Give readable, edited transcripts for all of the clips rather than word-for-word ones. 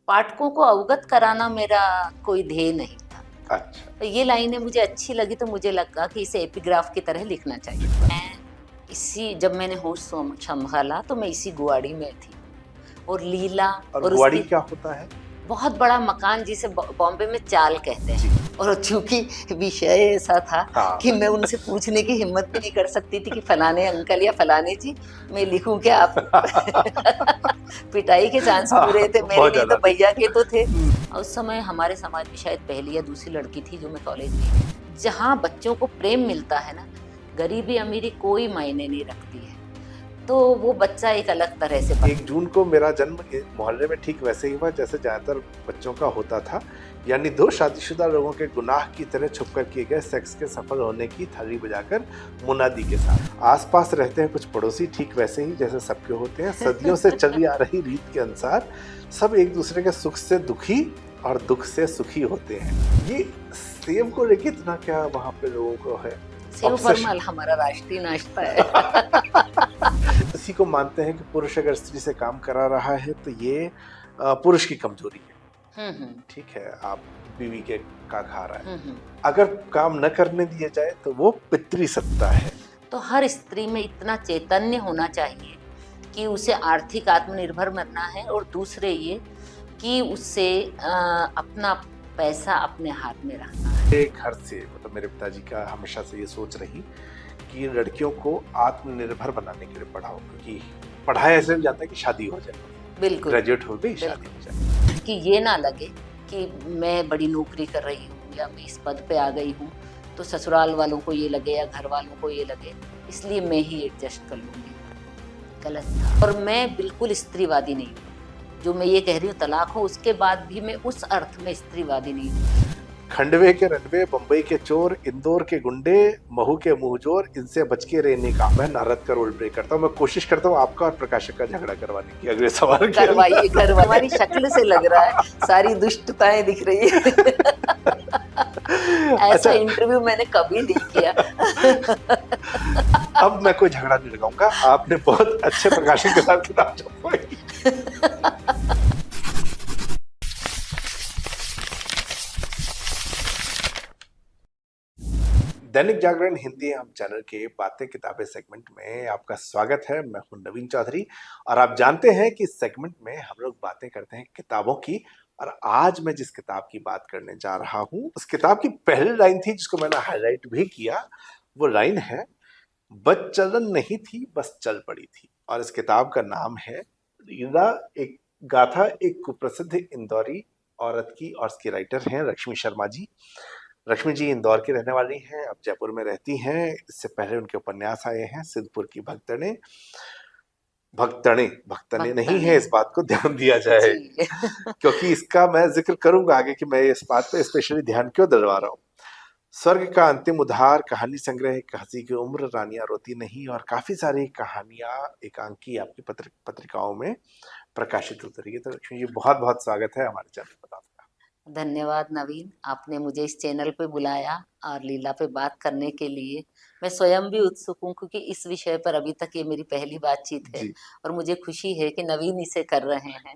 पाठकों को अवगत कराना मेरा कोई ध्येय नहीं था। अच्छा। तो ये लाइनें मुझे अच्छी लगी तो मुझे लगा कि इसे एपिग्राफ की तरह लिखना चाहिए। जब मैंने होश संभाला तो मैं इसी गुआड़ी में थी और लीला और और गुआड़ी उसकी क्या होता है? बहुत बड़ा मकान जिसे बॉम्बे में चाल कहते हैं। और चूंकि विषय ऐसा था हाँ। कि मैं उनसे पूछने की हिम्मत भी नहीं कर सकती थी कि फलाने अंकल या फलाने जी मैं लिखूं क्या आप पिटाई के चांस पूरे थे मेरे बहुत लिए, तो ज्यादा थे। भैया के तो थे। और उस समय हमारे समाज में शायद पहली या दूसरी लड़की थी जो मैं कॉलेज में थी। जहाँ बच्चों को प्रेम मिलता है ना, गरीबी अमीरी कोई मायने नहीं रखती है, तो वो बच्चा एक अलग तरह से 1 जून को मेरा जन्म मोहल्ले में ठीक वैसे ही हुआ जैसे ज्यादातर बच्चों का होता था, यानी 2 शादीशुदा लोगों के गुनाह की तरह छुपकर किए गए सेक्स के सफल होने की थाली बजाकर मुनादी के साथ। आसपास रहते हैं कुछ पड़ोसी ठीक वैसे ही जैसे सबके होते हैं। सदियों से चली आ रही रीत के अनुसार सब एक दूसरे के सुख से दुखी और दुख से सुखी होते हैं। ये सेब को लेके इतना क्या वहाँ पे लोगों को है? सेव परमल हमारा राष्ट्रीय नाश्ता है। इसी को मानते हैं कि पुरुष अगर स्त्री से काम करा रहा है तो ये पुरुष की कमजोरी है। ठीक है, आप बीवी के का खा रहा है। अगर काम न करने दिया जाए तो वो पितृ सत्ता है। तो हर स्त्री में इतना चैतन्य होना चाहिए कि उसे आर्थिक आत्मनिर्भर बनना है, और दूसरे ये कि उससे अपना पैसा अपने हाथ में रखना है। घर से मतलब मेरे पिताजी का हमेशा से ये सोच रही कि लड़कियों को आत्मनिर्भर बनाने के लिए पढ़ाओ, क्योंकि पढ़ाया ऐसे जाता है कि शादी हो जाए, बिल्कुल ग्रेजुएट हो गई शादी हो जाए, कि ये ना लगे कि मैं बड़ी नौकरी कर रही हूँ या मैं इस पद पे आ गई हूँ तो ससुराल वालों को ये लगे या घर वालों को ये लगे, इसलिए मैं ही एडजस्ट कर लूँगी। गलत था। और मैं बिल्कुल स्त्रीवादी नहीं हूँ। जो मैं ये कह रही हूँ तलाक हो, उसके बाद भी मैं उस अर्थ में स्त्रीवादी नहीं हूँ। खंडवे के रनवे, बंबई के चोर, इंदौर के गुंडे, महू के मुंहजोर, इनसे बच के रहने का मैं नारद का रोल प्ले करता हूँ। मैं कोशिश करता हूँ आपका और प्रकाशक का झगड़ा करवाने की अगले सवाल के करवाइए करवाइए। हमारी शक्ल से लग रहा है सारी दुष्टताएं दिख रही है। ऐसा इंटरव्यू मैंने कभी नहीं किया। अब मैं कोई झगड़ा नहीं लगाऊंगा, आपने बहुत अच्छे प्रकाशक के साथ किताब छपवाई। दैनिक जागरण हिंदी हम चैनल के बातें किताबें सेगमेंट में आपका स्वागत है। मैं हूं नवीन चौधरी और आप जानते हैं कि इस सेगमेंट में हम लोग बातें करते हैं किताबों की। और आज मैं जिस किताब की बात करने जा रहा हूं उस किताब की पहली लाइन थी जिसको मैंने हाईलाइट भी किया। वो लाइन है, बस चलन नहीं थी बस चल पड़ी थी। और इस किताब का नाम है रीना, एक गाथा एक कुप्रसिद्ध इंदौरी औरत की, और इसकी राइटर हैं लक्ष्मी शर्मा जी। लक्ष्मी जी इंदौर की रहने वाली हैं, अब जयपुर में रहती हैं। इससे पहले उनके उपन्यास आए हैं सिद्धपुर की भक्तने। भक्तने नहीं है, इस बात को ध्यान दिया जाए क्योंकि इसका मैं जिक्र करूंगा आगे कि मैं इस बात पे स्पेशली ध्यान क्यों दिलवा रहा हूँ। स्वर्ग का अंतिम उद्धार, कहानी संग्रह, एक हंसी की उम्र, रानियां रोती नहीं, और काफी सारी कहानियां एकांकी आपकी पत्रिकाओं में प्रकाशित होती रही है। तो लक्ष्मी जी बहुत बहुत स्वागत है हमारे चैनल पर आपका। धन्यवाद नवीन, आपने मुझे इस चैनल पे बुलाया और लीला पे बात करने के लिए। मैं स्वयं भी उत्सुक हूँ क्योंकि इस विषय पर अभी तक ये मेरी पहली बातचीत है और मुझे खुशी है कि नवीन इसे कर रहे हैं।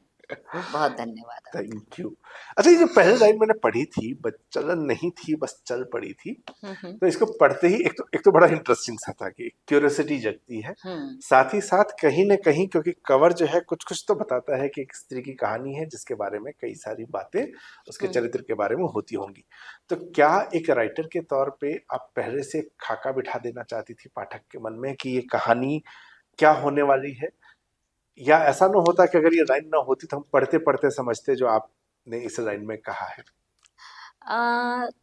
बहुत धन्यवाद। Thank you. अच्छा, ये जो पहली लाइन मैंने पढ़ी थी, बस चलन नहीं थी बस चल पड़ी थी, तो इसको पढ़ते ही एक तो बड़ा इंटरेस्टिंग सा था कि क्यूरियोसिटी जगती है। साथ ही साथ कहीं न कहीं क्योंकि कवर जो है कुछ कुछ तो बताता है कि एक स्त्री की कहानी है जिसके बारे में कई सारी बातें उसके चरित्र के बारे में होती होंगी। तो क्या एक राइटर के तौर पे आप पहले से खाका बिठा देना चाहती थी पाठक के मन में कि ये कहानी क्या होने वाली है, या ऐसा ना होता कि अगर ये लाइन ना होती तो हम पढ़ते पढ़ते समझते जो आपने इस लाइन में कहा है?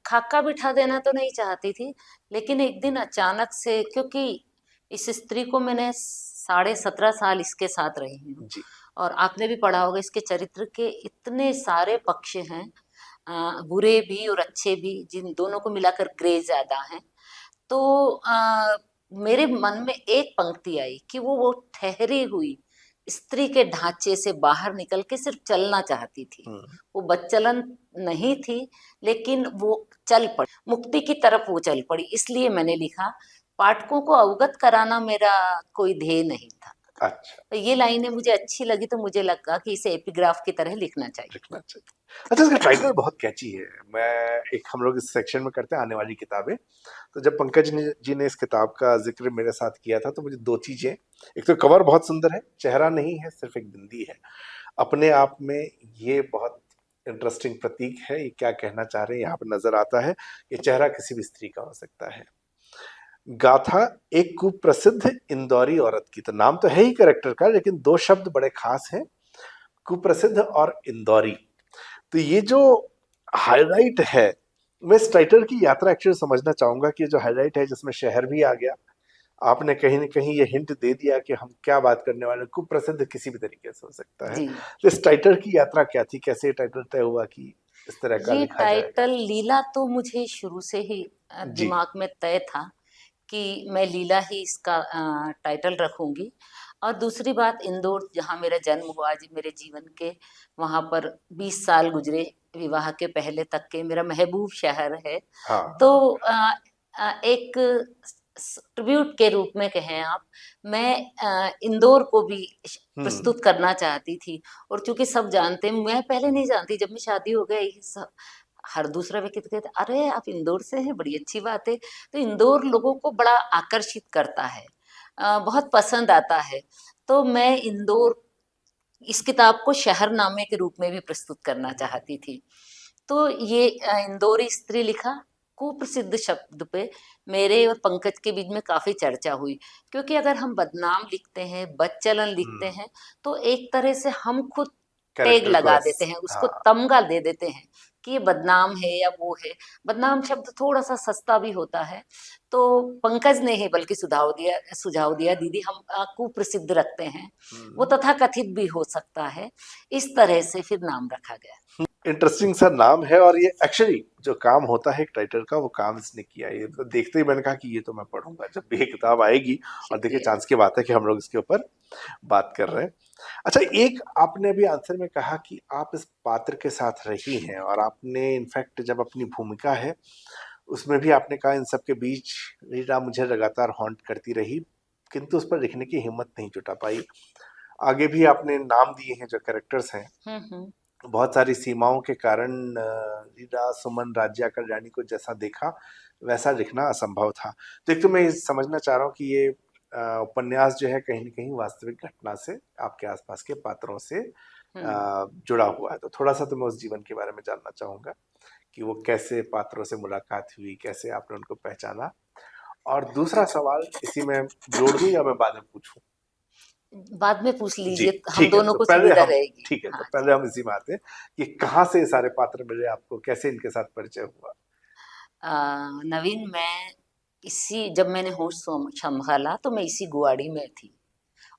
खाका बिठा देना तो नहीं चाहती थी, लेकिन एक दिन अचानक से, क्योंकि इस स्त्री को मैंने 17.5 साल इसके साथ रही हूँ और आपने भी पढ़ा होगा इसके चरित्र के इतने सारे पक्ष हैं, बुरे भी और अच्छे भी, जिन दोनों को मिलाकर ग्रे ज्यादा है। तो मेरे मन में एक पंक्ति आई कि वो ठहरी हुई स्त्री के ढांचे से बाहर निकल के सिर्फ चलना चाहती थी। वो बच्चलन नहीं थी, लेकिन वो चल पड़ी, मुक्ति की तरफ वो चल पड़ी। इसलिए मैंने लिखा, पाठकों को अवगत कराना मेरा कोई ध्येय नहीं था। अच्छा, तो ये लाइनें मुझे अच्छी लगी, तो मुझे लगा कि इसे एपिग्राफ की तरह लिखना चाहिए। लिखना चाहिए। अच्छा, इसका टाइटल बहुत कैची है। मैं एक हम लोग इस सेक्शन में करते हैं आने वाली किताबें, तो जब पंकज जी ने इस किताब का ज़िक्र मेरे साथ किया था, तो मुझे 2 चीज़ें, एक तो कवर बहुत सुंदर है, चेहरा नहीं है, सिर्फ़ एक बिंदी है। अपने आप में ये बहुत इंटरेस्टिंग प्रतीक है, ये क्या कहना चाह रहे हैं यहाँ पे नज़र आता है। ये चेहरा किसी भी स्त्री का हो सकता है। गाथा एक कुप्रसिद्ध इंदौरी औरत की, तो नाम तो है ही कैरेक्टर का, लेकिन 2 शब्द बड़े खास हैं, कुप्रसिद्ध और इंदौरी। तो ये जो हाइलाइट है, मैं इस टाइटल की यात्रा एक्चुअली समझना चाहूंगा कि ये जो हाइलाइट है जिसमें शहर भी आ गया, आपने कहीं न कहीं ये हिंट दे दिया कि हम क्या बात करने वाले हैं, कुप्रसिद्ध किसी भी तरीके से हो सकता है। जी, तो इस टाइटल की यात्रा क्या थी? कैसे ये टाइटल तय हुआ कि इस तरह का ये लिखा जाएगा? टाइटल लीला तो मुझे शुरू से ही जी। दिमाग में तय था कि मैं लीला ही इसका टाइटल रखूंगी। और दूसरी बात, इंदौर जहाँ मेरा जन्म हुआ, आज मेरे जीवन के वहाँ पर 20 साल गुजरे विवाह के पहले तक के, मेरा महबूब शहर है। तो हाँ। एक ट्रिब्यूट के रूप में कहें आप, मैं इंदौर को भी हुँ। प्रस्तुत करना चाहती थी। और चूंकि सब जानते हैं, मैं पहले नहीं जानती, जब मैं शादी हो गई सब, हर दूसरा व्यक्ति तो कहता अरे आप इंदौर से हैं, बड़ी अच्छी बात है। तो इंदौर लोगों को बड़ा आकर्षित करता है, बहुत पसंद आता है। तो मैं इंदौर, इस किताब को शहरनामे के रूप में भी प्रस्तुत करना चाहती थी। तो ये इंदौरी स्त्री लिखा, कुप्रसिद्ध शब्द पे मेरे और पंकज के बीच में काफी चर्चा हुई, क्योंकि अगर हम बदनाम लिखते हैं, बदचलन लिखते हुँ। हैं, तो एक तरह से हम खुद टैग कैरेक्टर को लगा देते हैं, उसको हाँ। तमगा दे देते हैं कि ये बदनाम है या वो है। बदनाम शब्द थोड़ा सा सस्ता भी होता है। तो पंकज ने ही बल्कि सुझाव दिया, दीदी हम कुप्रसिद्ध रखते हैं, वो हुँ। तथाकथित भी हो सकता है। इस तरह से फिर नाम रखा गया। इंटरेस्टिंग सा नाम है, और ये एक्चुअली जो काम होता है एक राइटर का, वो काम इसने किया। ये तो देखते ही मैंने कहा कि ये तो मैं पढ़ूंगा जब भी ये किताब आएगी। और देखिए, शुक्रिया। चांस की बात है कि हम लोग इसके ऊपर बात कर रहे हैं। अच्छा, एक आपने भी आंसर में कहा कि आप इस पात्र के साथ रही हैं, और आपने इनफैक्ट जब अपनी भूमिका है उसमें भी आपने कहा, इन सब के बीच रीना मुझे लगातार हॉन्ट करती रही, किंतु उस पर लिखने की हिम्मत नहीं जुटा पाई। आगे भी आपने नाम दिए हैं जो कैरेक्टर्स हैं, हम्म। बहुत सारी सीमाओं के कारण रीना, सुमन, राज्या, कल्याणी को जैसा देखा वैसा लिखना असंभव था। तो एक तो मैं ये समझना चाह रहा हूँ कि ये उपन्यास जो है कहीं न कहीं वास्तविक घटना से, आपके आसपास के पात्रों से हम्म। जुड़ा हुआ है। तो थोड़ा-सा तो मैं उस जीवन के बारे में जानना चाहूँगा कि वो कैसे पात्रों से मुलाकात हुई, कैसे आपने उनको पहचाना? और दूसरा सवाल इसी में जोड़ दूँ या मैं बाद में पूछूँ? बाद में पूछ जी, लीजिए, हम ठीक है। दोनों तो को पहले सुविधा हम रहेगी। ठीक है, तो हाँ जी। पहले हम इसी में आते हैं कि कहाँ से ये सारे पात्र मिले आपको? कैसे इनके साथ परिचय हुआ? नवीन, मैं इसी, जब मैंने होश संभाला तो मैं इसी गुआड़ी में थी।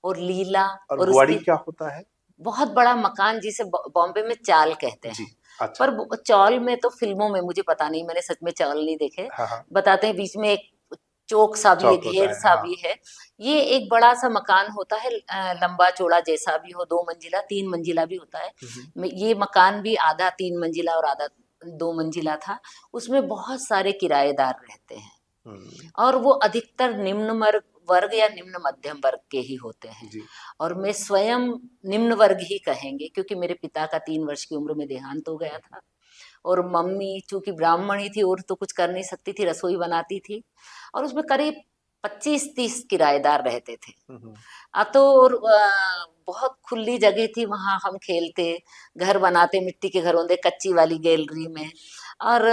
और लीला और और गुआड़ी उसकी क्या होता है? बहुत बड़ा मकान, जिसे बॉम्बे में चाल कहते जी, हैं। अच्छा। पर चाल में तो फिल्मों में, मुझे पता नहीं, मैंने सच में चाल नहीं देखे। हाँ, हाँ, बताते हैं बीच में एक चौक सा भी है, चौक होता घेर है, सा हाँ। भी है। ये एक बड़ा सा मकान होता है, लंबा चौड़ा जैसा भी हो, 2 मंजिला 3 मंजिला भी होता है। हुँ, हुँ, ये मकान भी आधा 3 मंजिला और आधा 2 मंजिला था। उसमें बहुत सारे किराएदार रहते हैं, हुँ, और वो अधिकतर निम्न वर्ग या निम्न मध्यम वर्ग के ही होते हैं। जी। और मैं स्वयं निम्न वर्ग ही कहेंगे, क्योंकि मेरे पिता का 3 वर्ष की उम्र में देहांत हो गया था। और मम्मी चूंकि ब्राह्मण ही थी और तो कुछ कर नहीं सकती थी, रसोई बनाती थी। और उसमें करीब 25-30 किराएदार रहते थे। हुँ, हुँ, तो और बहुत खुली जगह थी, वहां हम खेलते, घर बनाते, मिट्टी के घर होते, कच्ची वाली गैलरी में। और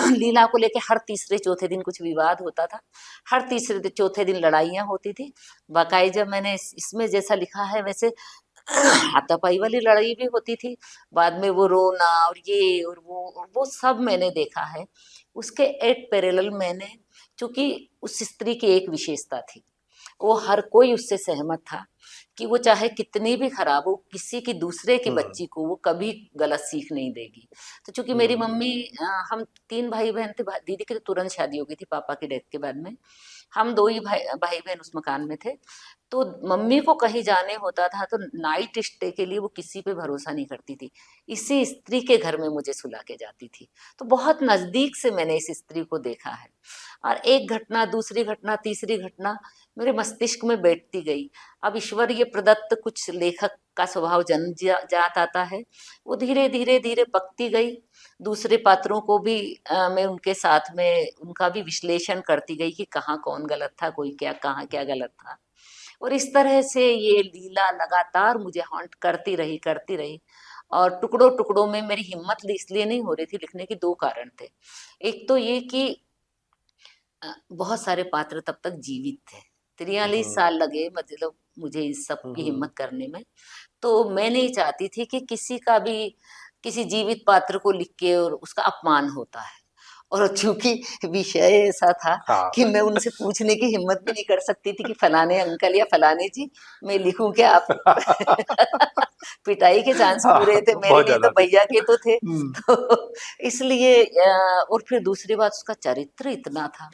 लीला को लेके हर तीसरे चौथे दिन कुछ विवाद होता था, हर तीसरे चौथे दिन लड़ाइयाँ होती थी। बाकायदा मैंने इसमें जैसा लिखा है वैसे हाथापाई वाली लड़ाई भी होती थी। बाद में वो रोना और ये और वो सब मैंने देखा है। उसके एट पैरेलल मैंने, चूंकि उस स्त्री की एक विशेषता थी, वो हर कोई उससे सहमत था कि वो चाहे कितनी भी खराब हो, किसी की दूसरे की हुँ, बच्ची को वो कभी गलत सीख नहीं देगी। तो चूंकि मेरी हुँ, मम्मी, हम 3 भाई बहन थे, दीदी की तो तुरंत शादी हो गई थी पापा की डेथ के बाद में। हम 2 ही भाई बहन उस मकान में थे। तो मम्मी को कहीं जाने होता था तो नाइट स्टे के लिए वो किसी पे भरोसा नहीं करती थी, इसी स्त्री के घर में मुझे सुला के जाती थी। तो बहुत नजदीक से मैंने इस स्त्री को देखा है। और एक घटना, दूसरी घटना, तीसरी घटना, मेरे मस्तिष्क में बैठती गई। अब ईश्वर ये प्रदत्त कुछ लेखक का स्वभाव जन्म जात आता है, वो धीरे धीरे धीरे पकती गई। दूसरे पात्रों को भी मैं उनके साथ में उनका भी विश्लेषण करती गई कि कहाँ कौन गलत था, कोई क्या कहाँ क्या गलत था। और इस तरह से ये लीला लगातार मुझे हॉन्ट करती रही। और टुकड़ों टुकड़ों में मेरी हिम्मत इसलिए नहीं हो रही थी लिखने की, दो कारण थे। एक तो ये कि बहुत सारे पात्र तब तक जीवित थे, 43 साल लगे मतलब मुझे इस सब की हिम्मत करने में। तो मैं नहीं चाहती थी कि किसी का भी किसी जीवित पात्र को लिख के और उसका अपमान होता है। और चूंकि विषय ऐसा था हाँ। कि मैं उनसे पूछने की हिम्मत भी नहीं कर सकती थी कि फलाने अंकल या फलाने जी मैं लिखूं क्या आप पिटाई के चांस हाँ, पूरे थे मेरे, बहुत नहीं तो ज्यादा थे। भैया के तो थे। हम्म, तो इसलिए और फिर दूसरी बात उसका चरित्र इतना था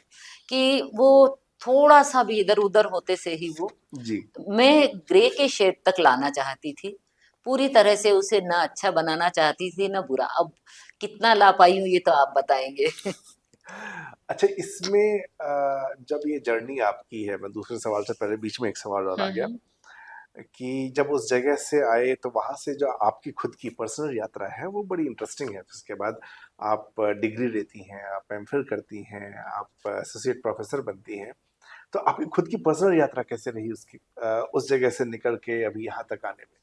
कि वो थोड़ा सा भी इधर उधर होते से ही वो, जी। मैं ग्रे के शेड तक लाना चाहती थी, पूरी तरह से उसे ना अच्छा बनाना चाहती थी ना बुरा। अब कितना ला पाई हूँ ये तो आप बताएंगे। अच्छा, इसमें जब ये जर्नी आपकी है, मैं दूसरे सवाल से पहले बीच में एक सवाल और आ गया हम्म कि जब उस जगह से आए तो वहां से जो आपकी खुद की पर्सनल यात्रा है वो बड़ी इंटरेस्टिंग है। उसके बाद आप डिग्री लेती हैं, आप एमफिल करती हैं, आप एसोसिएट प्रोफेसर बनती हैं। तो आपकी खुद की पर्सनल यात्रा कैसे रही उसकी, उस जगह से निकल के अभी यहाँ तक आने में?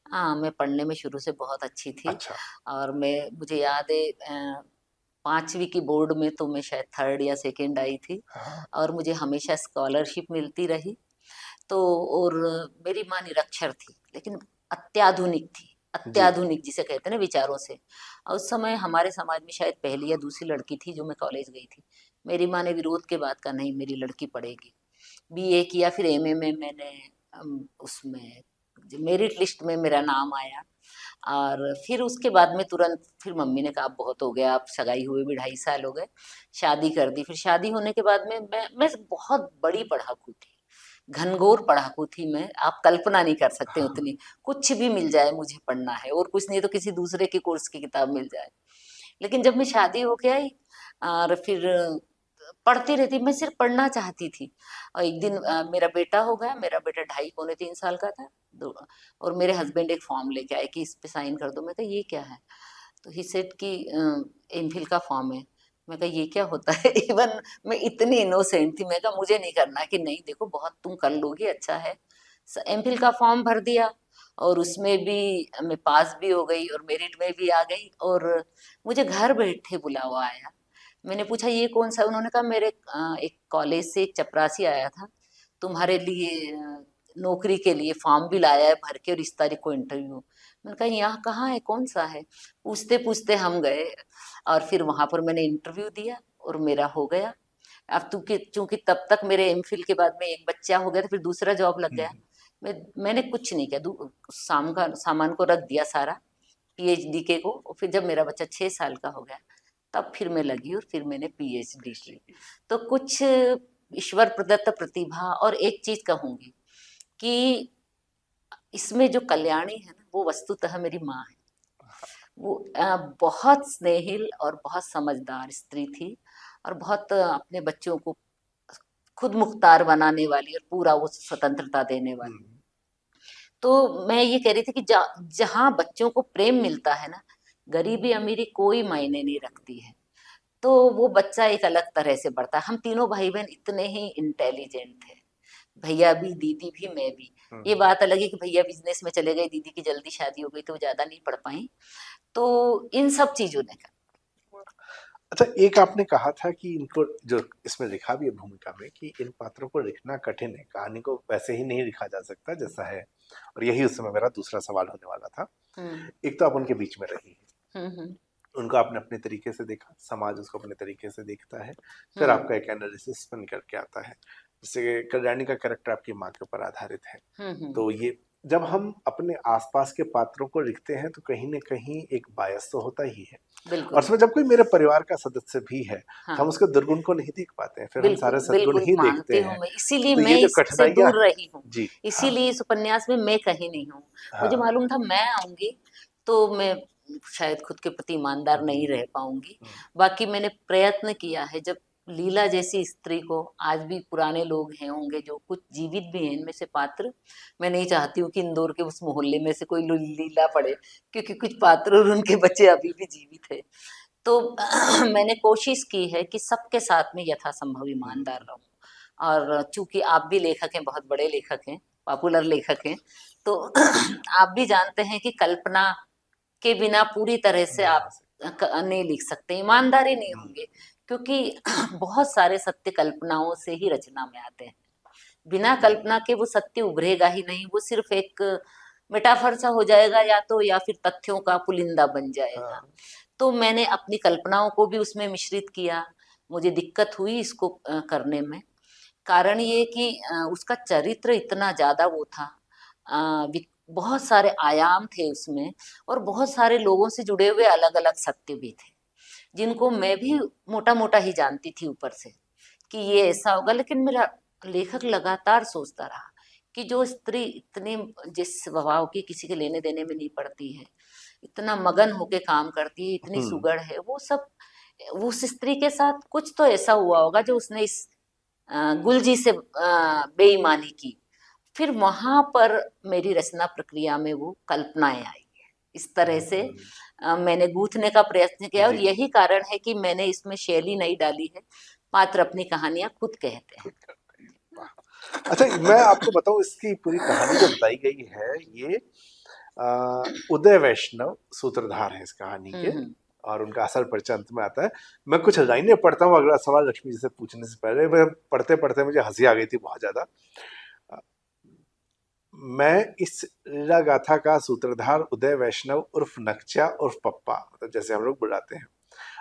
हाँ, मैं पढ़ने में शुरू से बहुत अच्छी थी। अच्छा। और मैं मुझे याद है 5वीं की बोर्ड में तो मैं शायद थर्ड या सेकंड आई थी। हाँ। और मुझे हमेशा स्कॉलरशिप मिलती रही। तो और मेरी माँ निरक्षर थी लेकिन अत्याधुनिक थी, जी। अत्याधुनिक जिसे कहते हैं ना विचारों से। और उस समय हमारे समाज में शायद पहली या दूसरी लड़की थी जो मैं कॉलेज गई थी। मेरी माँ ने विरोध के बाद कहा नहीं मेरी लड़की पढ़ेगी। बीए किया, फिर एमए में मैंने उसमें मेरिट लिस्ट में मेरा नाम आया। और फिर उसके बाद में तुरंत फिर मम्मी ने कहा अब बहुत हो गया, अब सगाई हुए भी 2.5 साल हो गए, शादी कर दी। फिर शादी होने के बाद में मैं बहुत बड़ी पढ़ाकू थी, घनघोर पढ़ाकू थी मैं, आप कल्पना नहीं कर सकते उतनी। कुछ भी मिल जाए मुझे पढ़ना है, और कुछ नहीं तो किसी दूसरे के कोर्स की किताब मिल जाए। लेकिन जब मैं शादी होके आई और फिर पढ़ती रहती, मैं सिर्फ पढ़ना चाहती थी। और एक दिन मेरा बेटा हो गया, मेरा बेटा 2.5 पौने 3 साल का था। और मेरे हस्बैंड एक फॉर्म लेके आए कि इस पे साइन कर दो। मैं कहा ये क्या है? तो ही सेड कि एमफिल का फॉर्म है। मैं कहा ये क्या होता है? इवन मैं इतनी इनोसेंट थी, मैं कहा मुझे नहीं करना। कि नहीं देखो बहुत तुम कर लोगी, अच्छा है। एमफिल का फॉर्म भर दिया और उसमें भी मैं पास भी हो गई और मेरिट में भी आ गई। और मुझे घर बैठे बुलावा आया। मैंने पूछा ये कौन सा? उन्होंने कहा मेरे एक कॉलेज से एक चपरासी आया था, तुम्हारे लिए नौकरी के लिए फॉर्म भी लाया है भर के, और इस तारीख को इंटरव्यू। मैंने कहा यहाँ कहाँ है, कौन सा है? पूछते पूछते हम गए और फिर वहां पर मैंने इंटरव्यू दिया और मेरा हो गया। अब चूंकि तब तक मेरे एमफिल के बाद में एक बच्चा हो गया था, फिर दूसरा जॉब लग गया। मैंने कुछ नहीं किया, सामान को रख दिया सारा, पीएचडी के को। और फिर जब मेरा बच्चा 6 साल का हो गया तब फिर मैं लगी और फिर मैंने पीएचडी की। तो कुछ ईश्वर प्रदत्त प्रतिभा। और एक चीज कहूंगी कि इसमें जो कल्याणी है ना वो वस्तुतः मेरी माँ है। वो बहुत स्नेहिल और बहुत समझदार स्त्री थी, और बहुत अपने बच्चों को खुद मुख्तार बनाने वाली और पूरा वो स्वतंत्रता देने वाली। तो मैं ये कह रही थी कि जहाँ बच्चों को प्रेम मिलता है ना, गरीबी अमीरी कोई मायने नहीं रखती है। तो वो बच्चा एक अलग तरह से बढ़ता है। हम तीनों भाई बहन इतने ही इंटेलिजेंट थे, भैया भी दीदी भी मैं भी। ये बात अलग है कि भैया बिजनेस में चले गए, दीदी की जल्दी शादी हो गई तो वो ज्यादा नहीं पढ़ पाई। तो इन सब चीजों ने अच्छा, एक आपने कहा था कि इनको जो इसमें लिखा भी है भूमिका में कि इन पात्रों को लिखना कठिन है, कहानी को वैसे ही नहीं लिखा जा सकता जैसा है। और यही उस समय मेरा दूसरा सवाल होने वाला था। एक तो आप उनके बीच में रही है, हम्म उनको आपने अपने तरीके से देखा, समाज उसको अपने तरीके से देखता है, फिर हम्म आपका एक एनालिसिस बन करके आता है। जैसे कल्याणी का कैरेक्टर आपकी माँ के ऊपर आधारित है। हम्म। तो ये जब हम अपने आसपास के पात्रों को लिखते हैं तो कहीं न कहीं एक बायस तो होता ही है। और बिल्कुल। उसमें जब कोई मेरे परिवार का सदस्य भी है, तो हम हाँ उसके दुर्गुण को नहीं देख पाते हैं, फिर हम बिल्कुल सारे सद्गुण बिल्कुल ही देखते मानती हूँ हैं। मैं, इसीलिए तो मैं ये जो इससे कठिनाइयाँ दूर रही हूँ। जी, हाँ, इसीलिए इस उपन्यास में मैं कहीं नहीं हूँ। मुझे हाँ। मालूम था मैं आऊंगी तो मैं शायद खुद के प्रति ईमानदार नहीं रह पाऊंगी। हुँ, बाकी मैंने प्रयत्न किया है। जब लीला जैसी स्त्री को आज भी पुराने लोग हैं होंगे जो कुछ जीवित भी हैं इनमें से पात्र। मैं नहीं चाहती हूँ कि इंदौर के उस मोहल्ले में से कोई लीला पड़े, क्योंकि कुछ पात्र और उनके बच्चे अभी भी जीवित है। तो मैंने कोशिश की है कि सबके साथ में यथासंभव ईमानदार रहूं। और चूंकि आप भी लेखक हैं, बहुत बड़े लेखक हैं, पॉपुलर लेखक हैं, तो आप भी जानते हैं कि कल्पना के बिना पूरी तरह से आप नहीं लिख सकते, ईमानदारी नहीं होंगे, क्योंकि बहुत सारे सत्य कल्पनाओं से ही रचना में आते हैं। बिना कल्पना के वो सत्य उभरेगा ही नहीं, वो सिर्फ एक मेटाफर सा हो जाएगा, या तो या फिर तथ्यों का पुलिंदा बन जाएगा। तो मैंने अपनी कल्पनाओं को भी उसमें मिश्रित किया। मुझे दिक्कत हुई इसको करने में। कारण ये कि उसका चरित्र इतना ज्यादा वो था, बहुत सारे आयाम थे उसमें, और बहुत सारे लोगों से जुड़े हुए अलग अलग सत्य भी थे, जिनको मैं भी मोटा मोटा ही जानती थी ऊपर से कि ये ऐसा होगा। लेकिन मेरा लेखक लगातार सोचता रहा कि जो स्त्री इतनी जिस स्वभाव की किसी के लेने देने में नहीं पड़ती है, इतना मगन होके काम करती है, इतनी सुगढ़ है, वो सब उस स्त्री के साथ कुछ तो ऐसा हुआ होगा जो उसने इस गुलजी से बेईमानी की। फिर वहां पर मेरी रचना प्रक्रिया में वो कल्पनाएं आई है। इस तरह से मैंने गूंथने का प्रयत्न किया, और यही कारण है कि मैंने इसमें शैली नहीं डाली है, पात्र अपनी कहानियां खुद कहते हैं। अच्छा, मैं आपको बताऊं, इसकी पूरी कहानी जो बताई गई है, ये उदय वैष्णव सूत्रधार है इस कहानी के, और उनका असल परिचय अंत में आता है। मैं कुछ लाइनें पढ़ता हूँ, अगला सवाल लक्ष्मी जी से पूछने से पहले। मैं पढ़ते पढ़ते मुझे हंसी आ गई थी बहुत ज्यादा। मैं इस लीला गाथा का सूत्रधार उदय वैष्णव उर्फ नक्चा उर्फ पप्पा, मतलब जैसे हम लोग बुलाते हैं,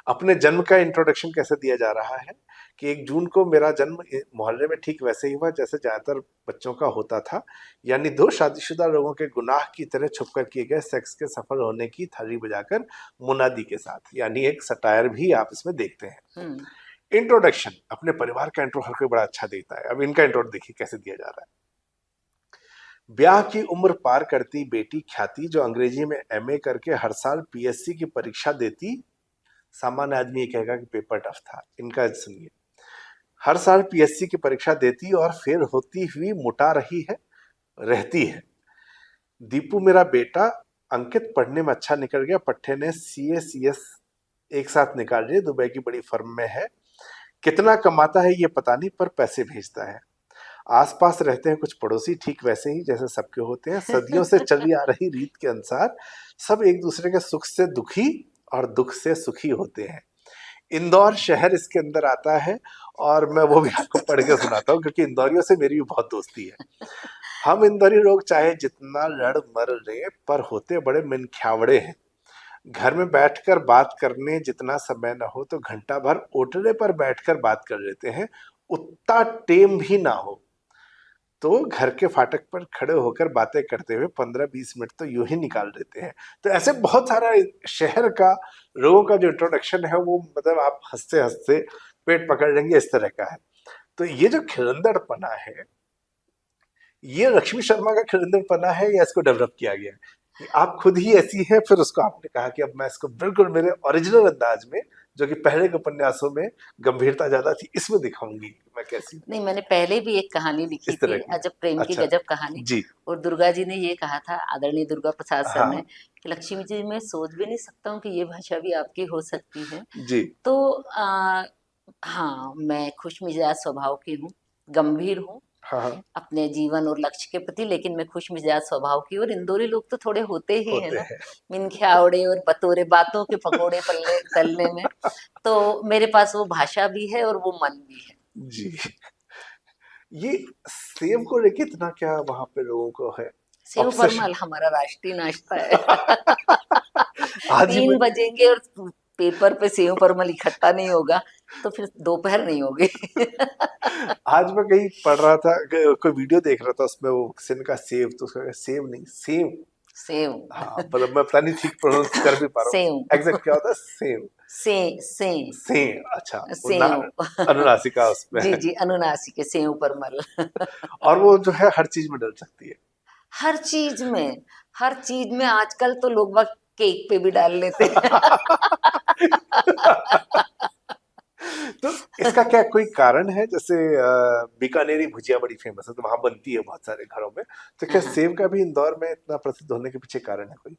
अपने जन्म का इंट्रोडक्शन कैसे दिया जा रहा है कि 1 जून को मेरा जन्म मोहल्ले में ठीक वैसे ही हुआ जैसे ज्यादातर बच्चों का होता था, यानी 2 शादीशुदा लोगों के गुनाह की तरह छुपकर किए गए सेक्स के सफल होने की थाली बजाकर मुनादी के साथ, यानी एक सटायर भी आप इसमें देखते हैं। इंट्रोडक्शन, अपने परिवार का इंट्रो हर कोई बड़ा अच्छा देता है। अब इनका इंट्रो देखिए कैसे दिया जा रहा है। ब्याह की उम्र पार करती बेटी ख्याति, जो अंग्रेजी में एमए करके हर साल पीएससी की परीक्षा देती। सामान्य आदमी ये कहेगा कि पेपर टफ था, इनका सुनिए। हर साल पीएससी की परीक्षा देती और फेल होती हुई मोटा रहती है। दीपू मेरा बेटा, अंकित पढ़ने में अच्छा निकल गया, पट्टे ने सीए सीएस एक साथ निकाल लिए, दुबई की बड़ी फर्म में है। कितना कमाता है ये पता नहीं, पर पैसे भेजता है। आसपास रहते हैं कुछ पड़ोसी, ठीक वैसे ही जैसे सबके होते हैं। सदियों से चली आ रही रीत के अनुसार सब एक दूसरे के सुख से दुखी और दुख से सुखी होते हैं। इंदौर शहर इसके अंदर आता है, और मैं वो भी आपको पढ़ के सुनाता हूँ, क्योंकि इंदौरियों से मेरी भी बहुत दोस्ती है। हम इंदौरी लोग चाहे जितना लड़ मर ले, पर होते बड़े मिनख्यावड़े हैं। घर में बैठकर बात करने जितना समय न हो तो घंटा भर ओटले पर बैठकर बात कर लेते हैं। उतना टेम भी ना हो तो घर के फाटक पर खड़े होकर बातें करते हुए 15-20 मिनट तो यूं ही निकाल देते हैं। तो ऐसे बहुत सारा शहर का लोगों का जो इंट्रोडक्शन है, वो मतलब आप हंसते हंसते पेट पकड़ लेंगे, इस तरह का है। तो ये जो खिलंदड़पना है, ये लक्ष्मी शर्मा का खिलंदड़पना है या इसको डेवलप किया गया है? आप खुद ही ऐसी है, फिर उसको आपने कहा कि अब मैं इसको बिल्कुल मेरे ओरिजिनल अंदाज में, जो कि पहले के उपन्यासों में गंभीरता ज्यादा थी, इसमें दिखाऊंगी मैं कैसी। नहीं, मैंने पहले भी एक कहानी लिखी थी, अजब प्रेम की गजब कहानी जी। और दुर्गा जी ने ये कहा था, आदरणीय दुर्गा प्रसाद सर ने, कि लक्ष्मी जी मैं सोच भी नहीं सकता हूँ कि ये भाषा भी आपकी हो सकती है जी। तो हाँ, मैं खुश मिजाज स्वभाव की हूँ, गंभीर हूँ अपने जीवन और लक्ष्य के प्रति, लेकिन मैं खुश मिजाज स्वभाव की। और इंदौरी लोग तो थोड़े होते ही है ना, मिनख्यावड़े और बतौरे, बातों के पकोड़े पल्ले तलने में। तो मेरे पास वो भाषा भी है और वो मन भी है जी। ये सेब को लेके इतना क्या वहां पे लोगों को है? सेव परमल हमारा राष्ट्रीय नाश्ता है। 3 बजेंगे और पेपर पे सेव परमल इकट्ठा नहीं होगा तो फिर दोपहर नहीं होगी। आज मैं कहीं पढ़ रहा था, कोई वीडियो देख रहा था, उसमें वो सिन का सेव, तो उसका सेव नहीं सेव, हाँ, मतलब मैं पता नहीं ठीक प्रोनाउंस कर भी पा रहा हूँ। एग्जैक्ट क्या होता है? सेव, से अच्छा, अनुनासिका उसमें जी जी, अनुनासिका, सेव परमल। और वो जो है हर चीज में डल सकती है, हर चीज में आजकल तो लोग वक्त केक पे भी डाल लेते हैं। तो इसका क्या कोई कारण है? जैसे बीकानेरी भुजिया बड़ी फेमस है, तो वहां बनती है बहुत सारे घरों में, तो क्या हाँ, सेव का भी इंदौर में इतना प्रसिद्ध होने के पीछे कारण है कोई?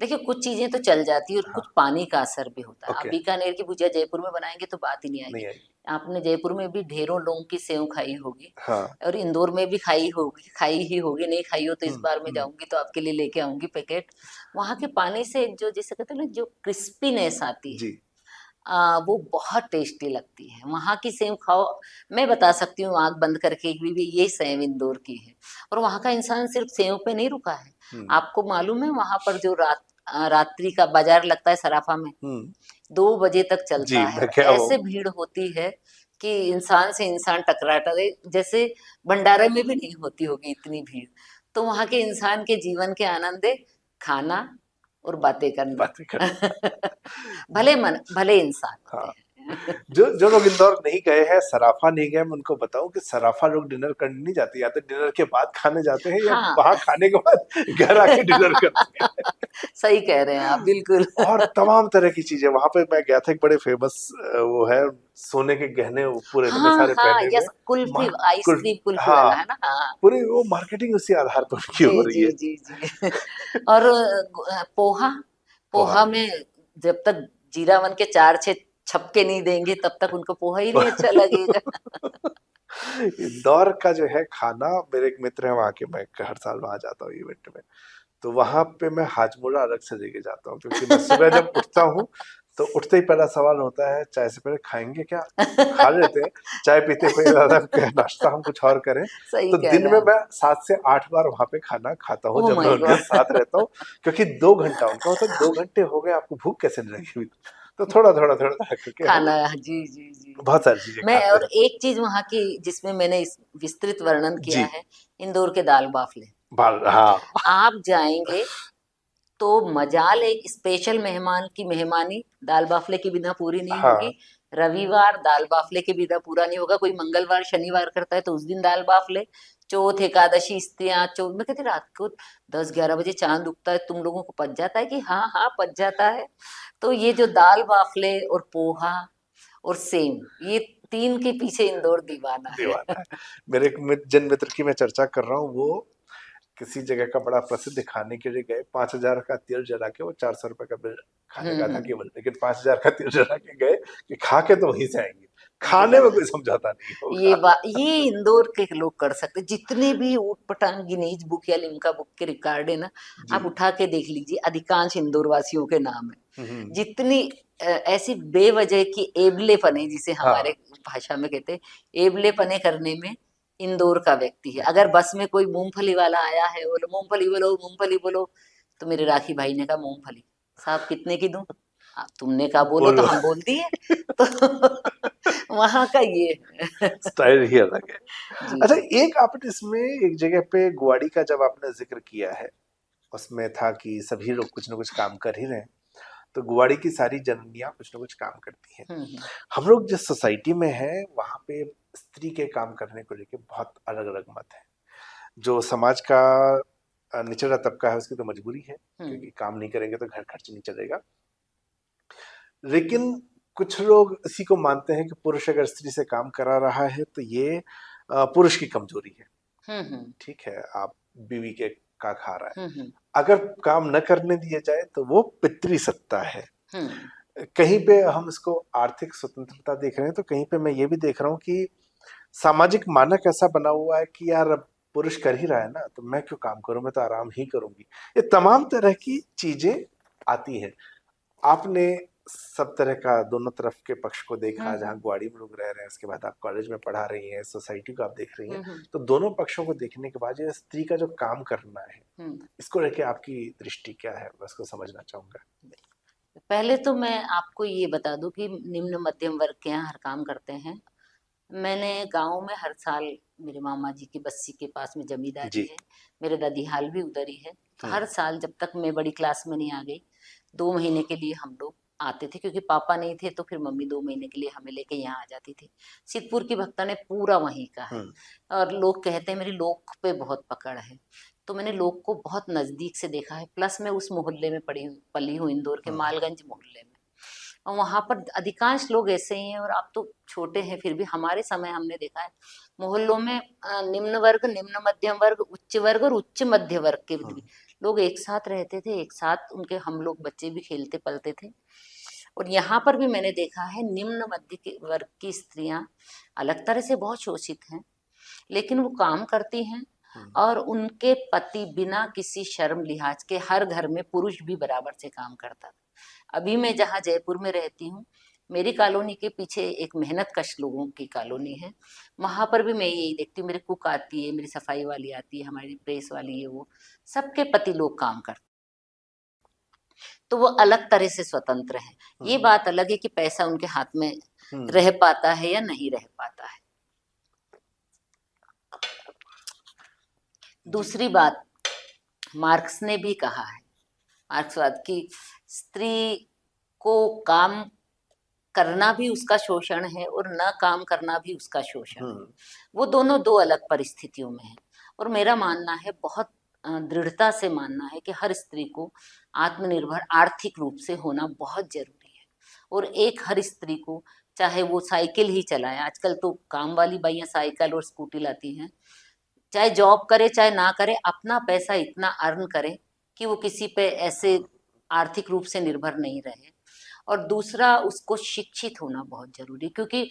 देखिए कुछ चीजें तो चल जाती है और हाँ। कुछ पानी का असर भी होता है। आप ओके। बीकानेर की भुजिया जयपुर में बनाएंगे तो बात ही नहीं नहीं आएगी। आई। आपने जयपुर में भी ढेरों लोगों की सेव खाई होगी हाँ। और इंदौर में भी खाई होगी, खाई ही होगी, नहीं खाई हो तो इस बार मैं हम्म। जाऊंगी तो आपके लिए लेके आऊंगी पैकेट। वहां के पानी से जो जिसे कहते हैं ना जो क्रिस्पीनेस आती है, जी। वो बहुत टेस्टी लगती है। वहाँ की सेव खाओ, मैं बता सकती हूँ आँख बंद करके भी ये सेव इंदौर की है। और वहाँ का इंसान सिर्फ सेव पे नहीं रुका है। हम्म। आपको मालूम है वहाँ पर जो रात्रि का बाजार लगता है सराफा में, हम्म। 2 बजे तक चलता जी, है मैं और क्या वो। ऐसे भीड़ होती है कि इंसान से इंसान टकराता है, जैसे भंडारे में भी नहीं होती होगी इतनी भीड़। तो वहाँ के इंसान के जीवन के आनंद है खाना और बातें करना। बातें करना। भले इंसान होते हाँ। हैं। जो जो लोग इंदौर नहीं गए हैं, सराफा नहीं गए, मैं उनको बताऊं कि सराफा लोग डिनर करने नहीं जाते, या तो डिनर के बाद खाने जाते हैं या हाँ। वहां खाने के बाद घर आके डिनर करते हैं। सही कह रहे हैं आप बिल्कुल। और तमाम तरह की चीजें वहां पे, मैं गया था, एक बड़े फेमस वो है, सोने के गहने वो पूरे इतने हाँ सारे हाँ, पहने हुए। यस कुल्फी, कुल आइसक्रीम कुल्फी हाँ, वाला है ना, हाँ। पूरी वो मार्केटिंग उसी आधार पर की जी हो रही जी है। जी जी। और पोहा, पोहा। पोहा में जब तक जीरा 1 के 4-6 छपके नहीं देंगे तब तक उनको पोहा ही नहीं अच्छा लगेगा। इंदौर का जो है खाना, मेरे एक मित्र है वहाँ के, मैं हर साल वहाँ जाता हूँ इवेंट में, तो वहां पे मैं हाजमोला अलग से लेके जाता हूँ, क्योंकि मैं सुबह जब उठता हूँ तो उठते ही पहला सवाल होता है, चाय से पहले खाएंगे क्या? खा लेते हैं, चाय पीते पीते ज्यादा नाश्ता हम कुछ और करें। सही तो कह दिन रहे हैं में आप। मैं 7 से 8 बार वहां पे खाना खाता हूँ ओह जब मैं माय उनके गॉड। साथ रहता हूँ, क्योंकि 2 घंटा उनका होता है, 2 घंटे हो गए आपको भूख कैसे नहीं लगी हुई? तो थोड़ा थोड़ा थोड़ा थोड़ा करके हम खाना, जी जी जी जी। बहुत सारी चीजें मैं खाते और हैं। एक चीज वहाँ की जिसमें मैंने इस विस्तृत वर्णन किया जी। है, इंदौर के दाल बाफले। बाल, हाँ। आप जाएंगे तो मजाल, एक स्पेशल मेहमान की मेहमानी दाल बाफले के बिना पूरी नहीं होगी। हाँ। रविवार दाल बाफले के बिना पूरा नहीं होगा। कोई मंगलवार शनिवार करता है तो उस दिन दाल बाफले, चौथ एकादशी स्त्रियां, चौथ में कहते रात को 10-11 बजे चांद उगता है, तुम लोगों को पच जाता है कि हाँ हाँ पच जाता है। तो ये जो दाल बाफले और पोहा और सेम, ये तीन के पीछे इंदौर दीवाना है। दीवाना है। मेरे एक जन मित्र की मैं चर्चा कर रहा हूँ, वो किसी जगह का बड़ा प्रसिद्ध खाने के लिए गए, 5,000 का तेल जला के, वो 400 रुपए का बिल खाने का था हम्म। केवल, लेकिन 5,000 का तेल जला के गए कि खा के तो वहीं से आएंगे, खाने में कोई समझौता नहीं होगा। ये इंदौर के लोग कर सकते, जितने भी ऊट पटांग गिनीज बुक या लिम्का बुक के रिकॉर्ड है ना, जी। आप उठा के देख लीजिए, अधिकांश इंदौर वासियों के नाम है। हम्म। जितनी ऐसी बेवजह की एबले पने, जिसे हमारे हाँ। भाषा में कहते हैं, एबले पने करने में इंदौर का व्यक्ति है। अगर बस में कोई मूंगफली वाला आया है, बोलो मूंगफली बोलो मूंगफली बोलो, तो मेरे राखी भाई ने कहा मूंगफली साहब कितने की दूं? तुमने कहा बोलो तो बोलो। हम बोल दिए। तो वहां का ये है। स्टाइल ही अलग है। जी अच्छा, जी। एक आपने इसमें एक जगह पे गुआड़ी का जब आपने जिक्र किया है, उसमें था कि सभी लोग कुछ ना कुछ काम कर ही रहे हैं, तो गुआड़ी की सारी जननियां कुछ ना कुछ काम करती हैं। हम्म। हम लोग जिस सोसाइटी में हैं वहां पे स्त्री के काम करने को लेके बहुत अलग अलग मत है। जो समाज का निचला तबका है उसकी तो मजबूरी है, हम्म। क्योंकि काम नहीं करेंगे तो घर खर्च नहीं चलेगा। लेकिन कुछ लोग इसी को मानते हैं कि पुरुष अगर स्त्री से काम करा रहा है तो ये पुरुष की कमजोरी है। हम्म। ठीक है, आप बीवी के का खा रहा है, हम्म। अगर काम न करने दिया जाए तो वो पितृ सत्ता है। हम्म। कहीं पे हम इसको आर्थिक स्वतंत्रता देख रहे हैं, तो कहीं पे मैं ये भी देख रहा हूँ कि सामाजिक मानक ऐसा बना हुआ है कि यार अब पुरुष कर ही रहा है ना, तो मैं क्यों काम करूं, मैं तो आराम ही करूंगी। ये तमाम तरह की चीजें आती हैं। आपने सब तरह का दोनों तरफ के पक्ष को देखा, जहाँ हम्म। ग्वाड़ी में लोग रह रहे हैं, उसके बाद आप कॉलेज में पढ़ा रही हैं, सोसाइटी को आप देख रही हैं, हम्म। तो दोनों पक्षों को देखने के बाद ये स्त्री का जो काम करना है, हम्म। इसको लेके आपकी दृष्टि क्या है, मैं उसको समझना चाहूंगा। पहले तो मैं आपको ये बता दूं कि निम्न मध्यम वर्ग के यहाँ हर काम करते हैं। मैंने गांव में हर साल, मेरे मामा जी की बस्सी के पास में जमींदारी जी। है, मेरे दादी हाल भी उधर ही है। हम्म। हर साल जब तक मैं बड़ी क्लास में नहीं आ गई, 2 महीने के लिए हम लोग आते थे, क्योंकि पापा नहीं थे तो फिर मम्मी 2 महीने के लिए हमें लेके यहाँ आ जाती थी। सिद्धपुर की भक्तन पूरा वहीं का है। हम्म। और लोग कहते हैं मेरी लोक पे बहुत पकड़ है, तो मैंने लोक को बहुत नजदीक से देखा है। प्लस मैं उस मोहल्ले में पली हूँ, इंदौर के हम्म। मालगंज मोहल्ले में। और वहां पर अधिकांश लोग ऐसे ही हैं। और आप तो छोटे हैं, फिर भी हमारे समय हमने देखा है मोहल्लों में निम्न वर्ग, निम्न मध्यम वर्ग, उच्च वर्ग और उच्च मध्य वर्ग के भी लोग एक साथ रहते थे, एक साथ उनके हम लोग बच्चे भी खेलते पलते थे। और यहाँ पर भी मैंने देखा है निम्न मध्य के वर्ग की स्त्रियां अलग तरह से बहुत शोषित हैं, लेकिन वो काम करती हैं और उनके पति बिना किसी शर्म लिहाज के, हर घर में पुरुष भी बराबर से काम करता था। अभी मैं जहाँ जयपुर में रहती हूँ, मेरी कॉलोनी के पीछे एक मेहनत कश लोगों की कॉलोनी है, वहां पर भी मैं यही देखती हूँ, मेरी कुक आती है, मेरी सफाई वाली आती है, हमारी प्रेस वाली है, वो सबके पति लोग काम करते, तो वो अलग तरह से स्वतंत्र है। ये बात अलग है कि पैसा उनके हाथ में रह पाता है या नहीं रह पाता है। दूसरी बात, मार्क्स ने भी कहा है, मार्क्सवाद की, स्त्री को काम करना भी उसका शोषण है और न काम करना भी उसका शोषण है। वो दोनों दो अलग परिस्थितियों में है। और मेरा मानना है, बहुत दृढ़ता से मानना है कि हर स्त्री को आत्मनिर्भर आर्थिक रूप से होना बहुत जरूरी है। और एक हर स्त्री को, चाहे वो साइकिल ही चलाए, आजकल तो काम वाली बाइयां साइकिल और स्कूटी लाती हैं, चाहे जॉब करे चाहे ना करे, अपना पैसा इतना अर्न करे कि वो किसी पे ऐसे आर्थिक रूप से निर्भर नहीं रहे। और दूसरा, उसको शिक्षित होना बहुत जरूरी, क्योंकि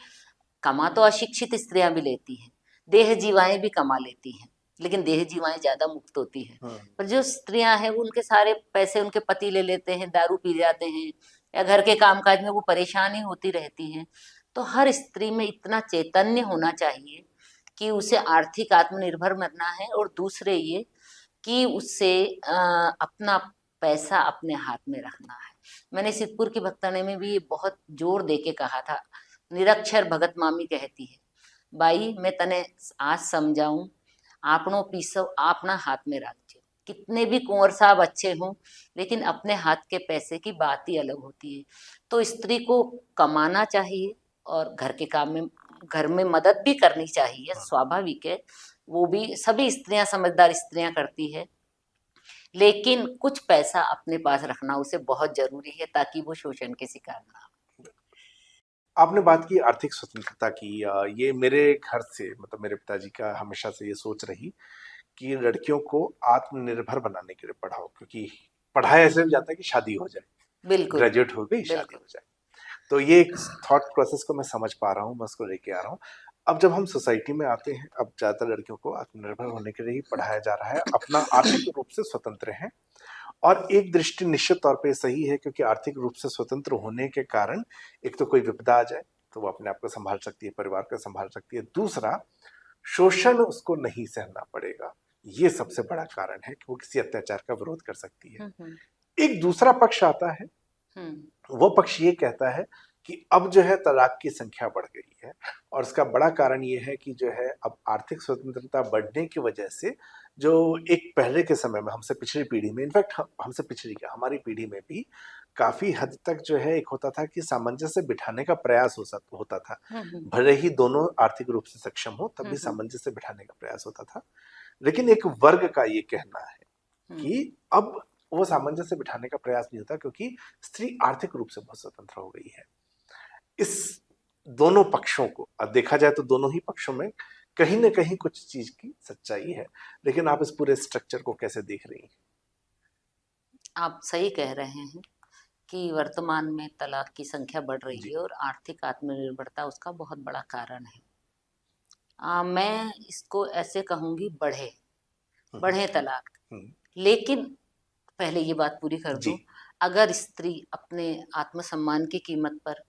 कमा तो अशिक्षित स्त्रियां भी लेती हैं, देह जीवाएं भी कमा लेती हैं, लेकिन देह जीवाएं ज्यादा मुक्त होती हैं। पर जो स्त्रियां हैं, उनके सारे पैसे उनके पति ले लेते हैं, दारू पी जाते हैं, या घर के कामकाज में वो परेशानी होती रहती हैं। तो हर स्त्री में इतना चैतन्य होना चाहिए कि उसे आर्थिक आत्मनिर्भर बनना है, और दूसरे ये कि उससे अपना पैसा अपने हाथ में रखना है। मैंने सिद्धपुर की भक्तने में भी ये बहुत जोर दे के कहा था। निरक्षर भगत मामी कहती है, बाई मैं तने आज समझाऊं, आपनो पीसो आपना हाथ में रखियो। कितने भी कुंवर साहब अच्छे हों, लेकिन अपने हाथ के पैसे की बात ही अलग होती है। तो स्त्री को कमाना चाहिए और घर के काम में, घर में मदद भी करनी चाहिए, स्वाभाविक है, वो भी सभी स्त्रियां, समझदार स्त्रियां करती है, लेकिन कुछ पैसा अपने पास रखना उसे बहुत जरूरी है, ताकि वो शोषण के शिकार ना हो। आपने बात की आर्थिक स्वतंत्रता की, ये मेरे घर से, मतलब मेरे पिताजी का हमेशा से ये सोच रही कि लड़कियों को आत्मनिर्भर बनाने के लिए पढ़ाओ, क्योंकि पढ़ाया ऐसे हो जाता है कि शादी हो जाए, बिल्कुल ग्रेजुएट हो गई शादी बिल्कुल। हो जाए। तो ये एक थॉट प्रोसेस को मैं समझ पा रहा हूँ, मैं उसको लेके आ रहा हूँ। अब जब हम सोसाइटी में आते हैं, अब ज्यादातर लड़कियों को आत्मनिर्भर होने के लिए ही पढ़ाया जा रहा है, अपना आर्थिक रूप से स्वतंत्र हैं। और एक दृष्टि निश्चित तौर पे सही है, क्योंकि आर्थिक रूप से स्वतंत्र होने के कारण एक तो कोई विपदा आ जाए तो वो अपने आप को संभाल सकती है, परिवार को संभाल सकती है। दूसरा, शोषण उसको नहीं सहना पड़ेगा, ये सबसे बड़ा कारण है कि वो किसी अत्याचार का विरोध कर सकती है। एक दूसरा पक्ष आता है, वो पक्ष ये कहता है कि अब जो है तलाक की संख्या बढ़ गई है, और इसका बड़ा कारण ये है कि जो है अब आर्थिक स्वतंत्रता बढ़ने की वजह से, जो एक पहले के समय में हमसे पिछली पीढ़ी में, इनफैक्ट हमसे पिछली क्या, हमारी पीढ़ी में भी काफी हद तक जो है एक होता था कि सामंजस्य बिठाने का प्रयास होता था। भले ही दोनों आर्थिक रूप से सक्षम हो, तब भी सामंजस्य बिठाने का प्रयास होता था। लेकिन एक वर्ग का ये कहना है कि अब वो सामंजस्य बिठाने का प्रयास नहीं होता, क्योंकि स्त्री आर्थिक रूप से बहुत स्वतंत्र हो गई है। इस दोनों पक्षों को अब देखा जाए तो दोनों ही पक्षों में कहीं ना कहीं कुछ चीज की सच्चाई है, लेकिन आप इस पूरे स्ट्रक्चर को कैसे देख रही हैं? आप सही कह रहे हैं कि वर्तमान में तलाक की संख्या बढ़ रही है और आर्थिक आत्मनिर्भरता उसका बहुत बड़ा कारण है। मैं इसको ऐसे कहूंगी, बढ़े तलाक। लेकिन पहले ये बात पूरी कर दूं, अगर स्त्री अपने आत्मसम्मान की कीमत पर,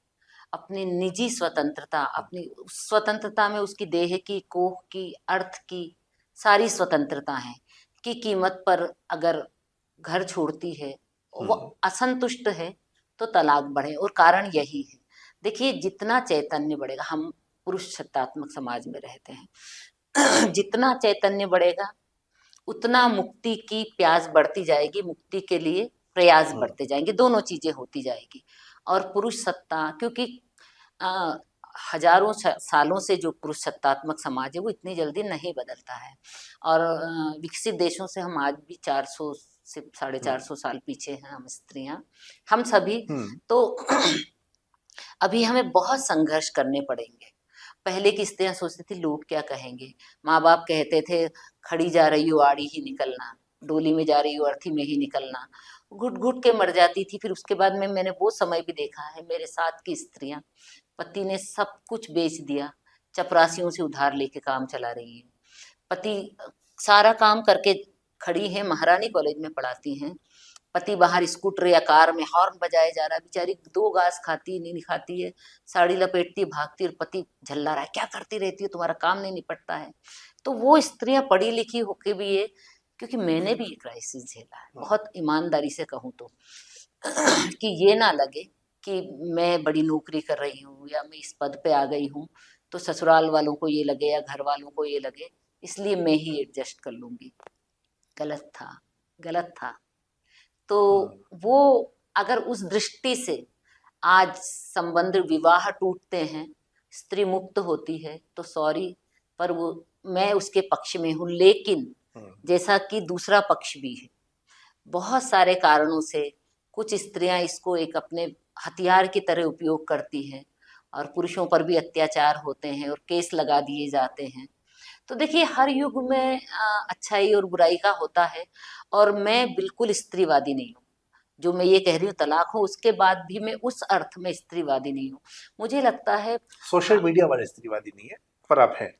अपनी निजी स्वतंत्रता, अपनी स्वतंत्रता में उसकी देह की, कोख की, अर्थ की सारी स्वतंत्रता है की कीमत पर अगर घर छोड़ती है, वो असंतुष्ट है, तो तलाक बढ़े। और कारण यही है, देखिए जितना चैतन्य बढ़ेगा, हम पुरुष सत्तात्मक समाज में रहते हैं, जितना चैतन्य बढ़ेगा उतना मुक्ति की प्यास बढ़ती जाएगी, मुक्ति के लिए प्रयास बढ़ते जाएंगे, दोनों चीजें होती जाएगी। और पुरुष सत्ता, क्योंकि हजारों सालों से जो पुरुष सत्तात्मक समाज है वो इतनी जल्दी नहीं बदलता है। और विकसित देशों से हम आज भी 400 से 450 साल पीछे हैं, हम स्त्रियां, हम सभी। तो अभी हमें बहुत संघर्ष करने पड़ेंगे। पहले की स्त्रियां सोचती थी लोग क्या कहेंगे, माँ बाप कहते थे खड़ी जा रही हो आड़ी ही निकलना, डोली में जा रही हो अर्थी में ही निकलना, घुट घुट के मर जाती थी। फिर उसके बाद में मैंने वो समय भी देखा है, मेरे साथ की स्त्रियां, पति ने सब कुछ बेच दिया, चपरासियों से उधार लेके काम चला रही है। पति सारा काम करके खड़ी है, महारानी कॉलेज में पढ़ाती हैं, पति बाहर स्कूटर या कार में हॉर्न बजाए जा रहा है, बेचारी 2 घास खाती नहीं खाती है, साड़ी लपेटती भागती, और पति झल्ला रहा है क्या करती रहती है, तुम्हारा काम नहीं निपटता है। तो वो स्त्रियां पढ़ी लिखी होके भी ये, क्योंकि मैंने भी ये क्राइसिस झेला है, बहुत ईमानदारी से कहूँ तो कि ये ना लगे कि मैं बड़ी नौकरी कर रही हूँ या मैं इस पद पे आ गई हूँ तो ससुराल वालों को ये लगे या घर वालों को ये लगे, इसलिए मैं ही एडजस्ट कर लूंगी। गलत था, गलत था। तो वो अगर उस दृष्टि से आज संबंध विवाह टूटते हैं, स्त्री मुक्त होती है, तो सॉरी, पर वो मैं उसके पक्ष में हूँ। लेकिन जैसा कि दूसरा पक्ष भी है, बहुत सारे कारणों से कुछ स्त्रियां इसको एक अपने हथियार की तरह उपयोग करती हैं और पुरुषों पर भी अत्याचार होते हैं और केस लगा दिए जाते हैं। तो देखिए हर युग में अच्छाई और बुराई का होता है, और मैं बिल्कुल स्त्रीवादी नहीं हूँ। जो मैं ये कह रही हूँ तलाक हो, उसके बाद भी मैं उस अर्थ में स्त्रीवादी नहीं हूँ। मुझे लगता है सोशल मीडिया वाले स्त्रीवादी नहीं है, पर आप हैं।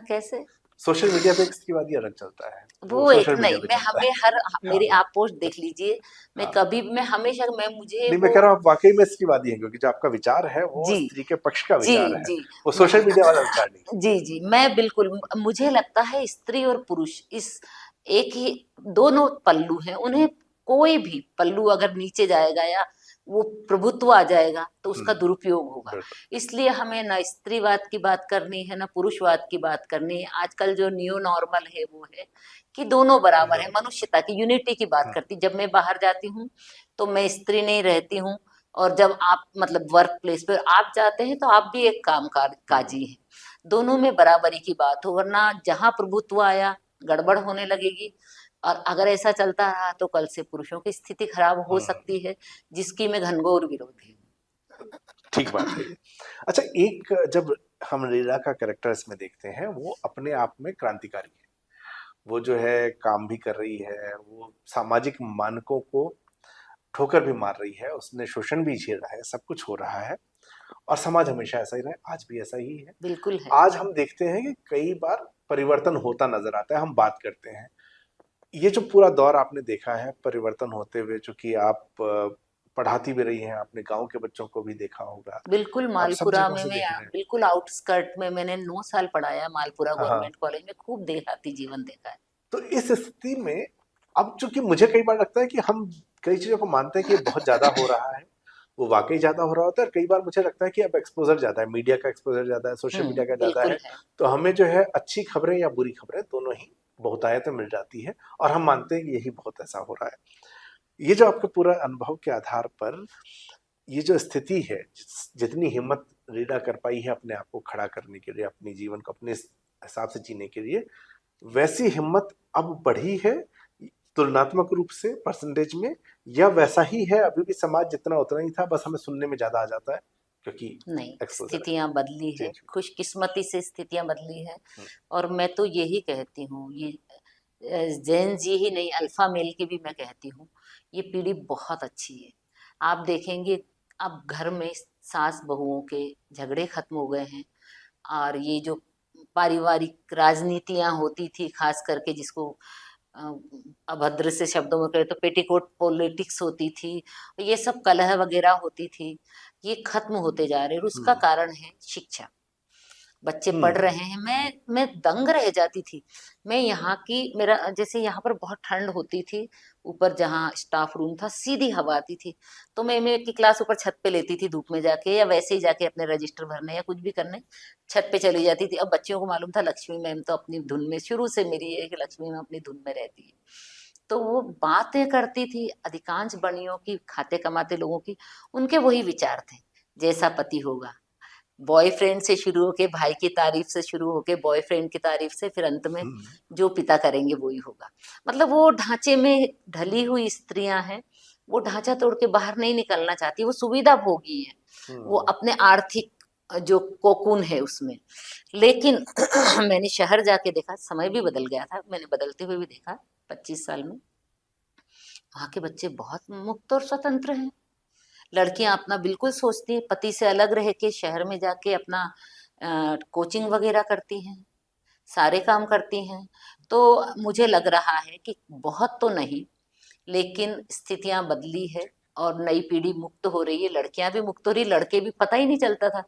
कैसे सोशल मीडिया पे एक स्त्रीवादी अलग चलता है, वो एक सोशल मीडिया नहीं, पे मैं चलता हमें हर है। मेरी हाँ, आप पोस्ट देख लीजिए, मैं हाँ। कभी मैं हमेशा मैं मुझे नहीं, मैं वो कह रहा हूँ आप वाकई में स्त्रीवादी हैं, क्योंकि जो आपका विचार है वो जी स्त्री के पक्ष का जी विचार है, जी वो मैं सोशल मीडिया वाला विचार नहीं है। जी जी मैं बिल्कुल, मुझे लगता है स्त्री और पुरुष इस एक ही, दोनों पल्लू हैं, उन्हें कोई भी पल्लू अगर नीचे जाएगा या वो प्रभुत्व आ जाएगा तो उसका दुरुपयोग होगा। बिल्कुल। इसलिए हमें ना स्त्रीवाद की बात करनी है ना पुरुषवाद की बात करनी है। आजकल जो नियो नॉर्मल है वो है कि दोनों बराबर है, मनुष्यता की यूनिटी की बात करती। जब मैं बाहर जाती हूँ तो मैं स्त्री नहीं रहती हूँ, और जब आप मतलब वर्क प्लेस पे आप जाते हैं तो आप भी एक काजी हैं। दोनों में बराबरी की बात हो, वरना जहां प्रभुत्व आया गड़बड़ होने लगेगी। और अगर ऐसा चलता रहा तो कल से पुरुषों की स्थिति खराब हो सकती है, जिसकी मैं घनघोर विरोधी हूँ। ठीक बात है ये। अच्छा, एक जब हम लीला का कैरेक्टर इसमें देखते हैं, वो अपने आप में क्रांतिकारी है। वो जो है काम भी कर रही है, वो सामाजिक मानकों को ठोकर भी मार रही है, उसने शोषण भी झेला है, सब कुछ हो रहा है, और समाज हमेशा ऐसा ही रहा, आज भी ऐसा ही है। बिल्कुल है। आज हम देखते हैं कि कई बार परिवर्तन होता नजर आता है, हम बात करते हैं, ये जो पूरा दौर आपने देखा है परिवर्तन होते हुए, चूंकि आप पढ़ाती भी रही हैं, आपने गांव के बच्चों को भी देखा होगा, बिल्कुल आप सब मालपुरा जगहों में से मैं देख रहे हैं। बिल्कुल आउटस्कर्ट में मैंने 9 साल पढ़ाया, मालपुरा हाँ, हाँ। गवर्नमेंट कॉलेज में, खूब देहाती जीवन देखा है। तो इस स्थिति में अब चूंकि मुझे कई बार लगता है कि हम कई चीजों को मानते हैं कि ये बहुत ज्यादा हो रहा है, वो वाकई ज्यादा हो रहा होता है, और कई बार मुझे लगता है कि अब एक्सपोजर ज्यादा है, मीडिया का एक्सपोजर ज्यादा है, सोशल मीडिया का ज्यादा बिल्कुल है, है। तो हमें जो है अच्छी खबरें या बुरी खबरें दोनों ही बहुतायत में मिल जाती है, और हम मानते हैं कि यही बहुत ऐसा हो रहा है। ये जो आपके पूरा अनुभव के आधार पर ये जो स्थिति है, जितनी हिम्मत रीडा कर पाई है अपने आप को खड़ा करने के लिए, अपने जीवन को अपने हिसाब से जीने के लिए, वैसी हिम्मत अब बढ़ी है तुलनात्मक रूप से परसेंटेज में, या वैसा ही है अभी भी समाज जितना उतना ही था, बस हमें सुनने में ज्यादा आ जाता है क्योंकि नहीं, एक्सपोजर है। स्थितियां बदली जी है, जी। खुशकिस्मती से स्थितियां बदली है। और मैं तो यही कहती हूँ, ये जेन जी ही नहीं, अल्फा मेल की भी मैं कहती हूँ, ये पीढ़ी बहुत अच्छी है। आप देखेंगे अब घर में सास बहुओं के झगड़े खत्म हो गए हैं, और ये जो पारिवारिक राजनीतियां होती थी, खास करके जिसको अ, अभद्र से शब्दों में कहे तो पेटीकोट पॉलिटिक्स होती थी, ये सब कलह वगैरह होती थी, ये खत्म होते जा रहे हैं। और उसका कारण है शिक्षा। बच्चे पढ़ रहे हैं। मैं दंग रह जाती थी। मैं यहाँ की, मेरा जैसे यहाँ पर बहुत ठंड होती थी, ऊपर जहाँ स्टाफ रूम था सीधी हवा आती थी, तो मैं की क्लास ऊपर छत पे लेती थी धूप में जाके, या वैसे ही जाके अपने रजिस्टर भरने या कुछ भी करने छत पे चली जाती थी। अब बच्चियों को मालूम था लक्ष्मी मैम तो अपनी धुन में, शुरू से मेरी है कि लक्ष्मी मैम अपनी धुन में रहती है, तो वो बातें करती थी। अधिकांश बनियों की, खाते कमाते लोगों की, उनके वही विचार थे, जैसा पति होगा। बॉयफ्रेंड से शुरू होके भाई की तारीफ से शुरू होके बॉयफ्रेंड की तारीफ से, फिर अंत में जो पिता करेंगे वही होगा। मतलब वो ढांचे में ढली हुई स्त्रियां हैं, वो ढांचा तोड़ के बाहर नहीं निकलना चाहती, वो सुविधा भोगी है, वो अपने आर्थिक जो कोकून है उसमें। लेकिन मैंने शहर जाके देखा, समय भी बदल गया था, मैंने बदलते हुए भी देखा 25 साल में। वहाँ के बच्चे बहुत मुक्त और स्वतंत्र हैं। लड़कियां अपना बिल्कुल सोचती हैं, पति से अलग रह के शहर में जाके अपना कोचिंग वगैरह करती हैं, सारे काम करती हैं। तो मुझे लग रहा है कि बहुत तो नहीं, लेकिन स्थितियां बदली है और नई पीढ़ी मुक्त हो रही है, लड़कियां भी मुक्त हो रही, लड़के भी, पता ही नहीं चलता था।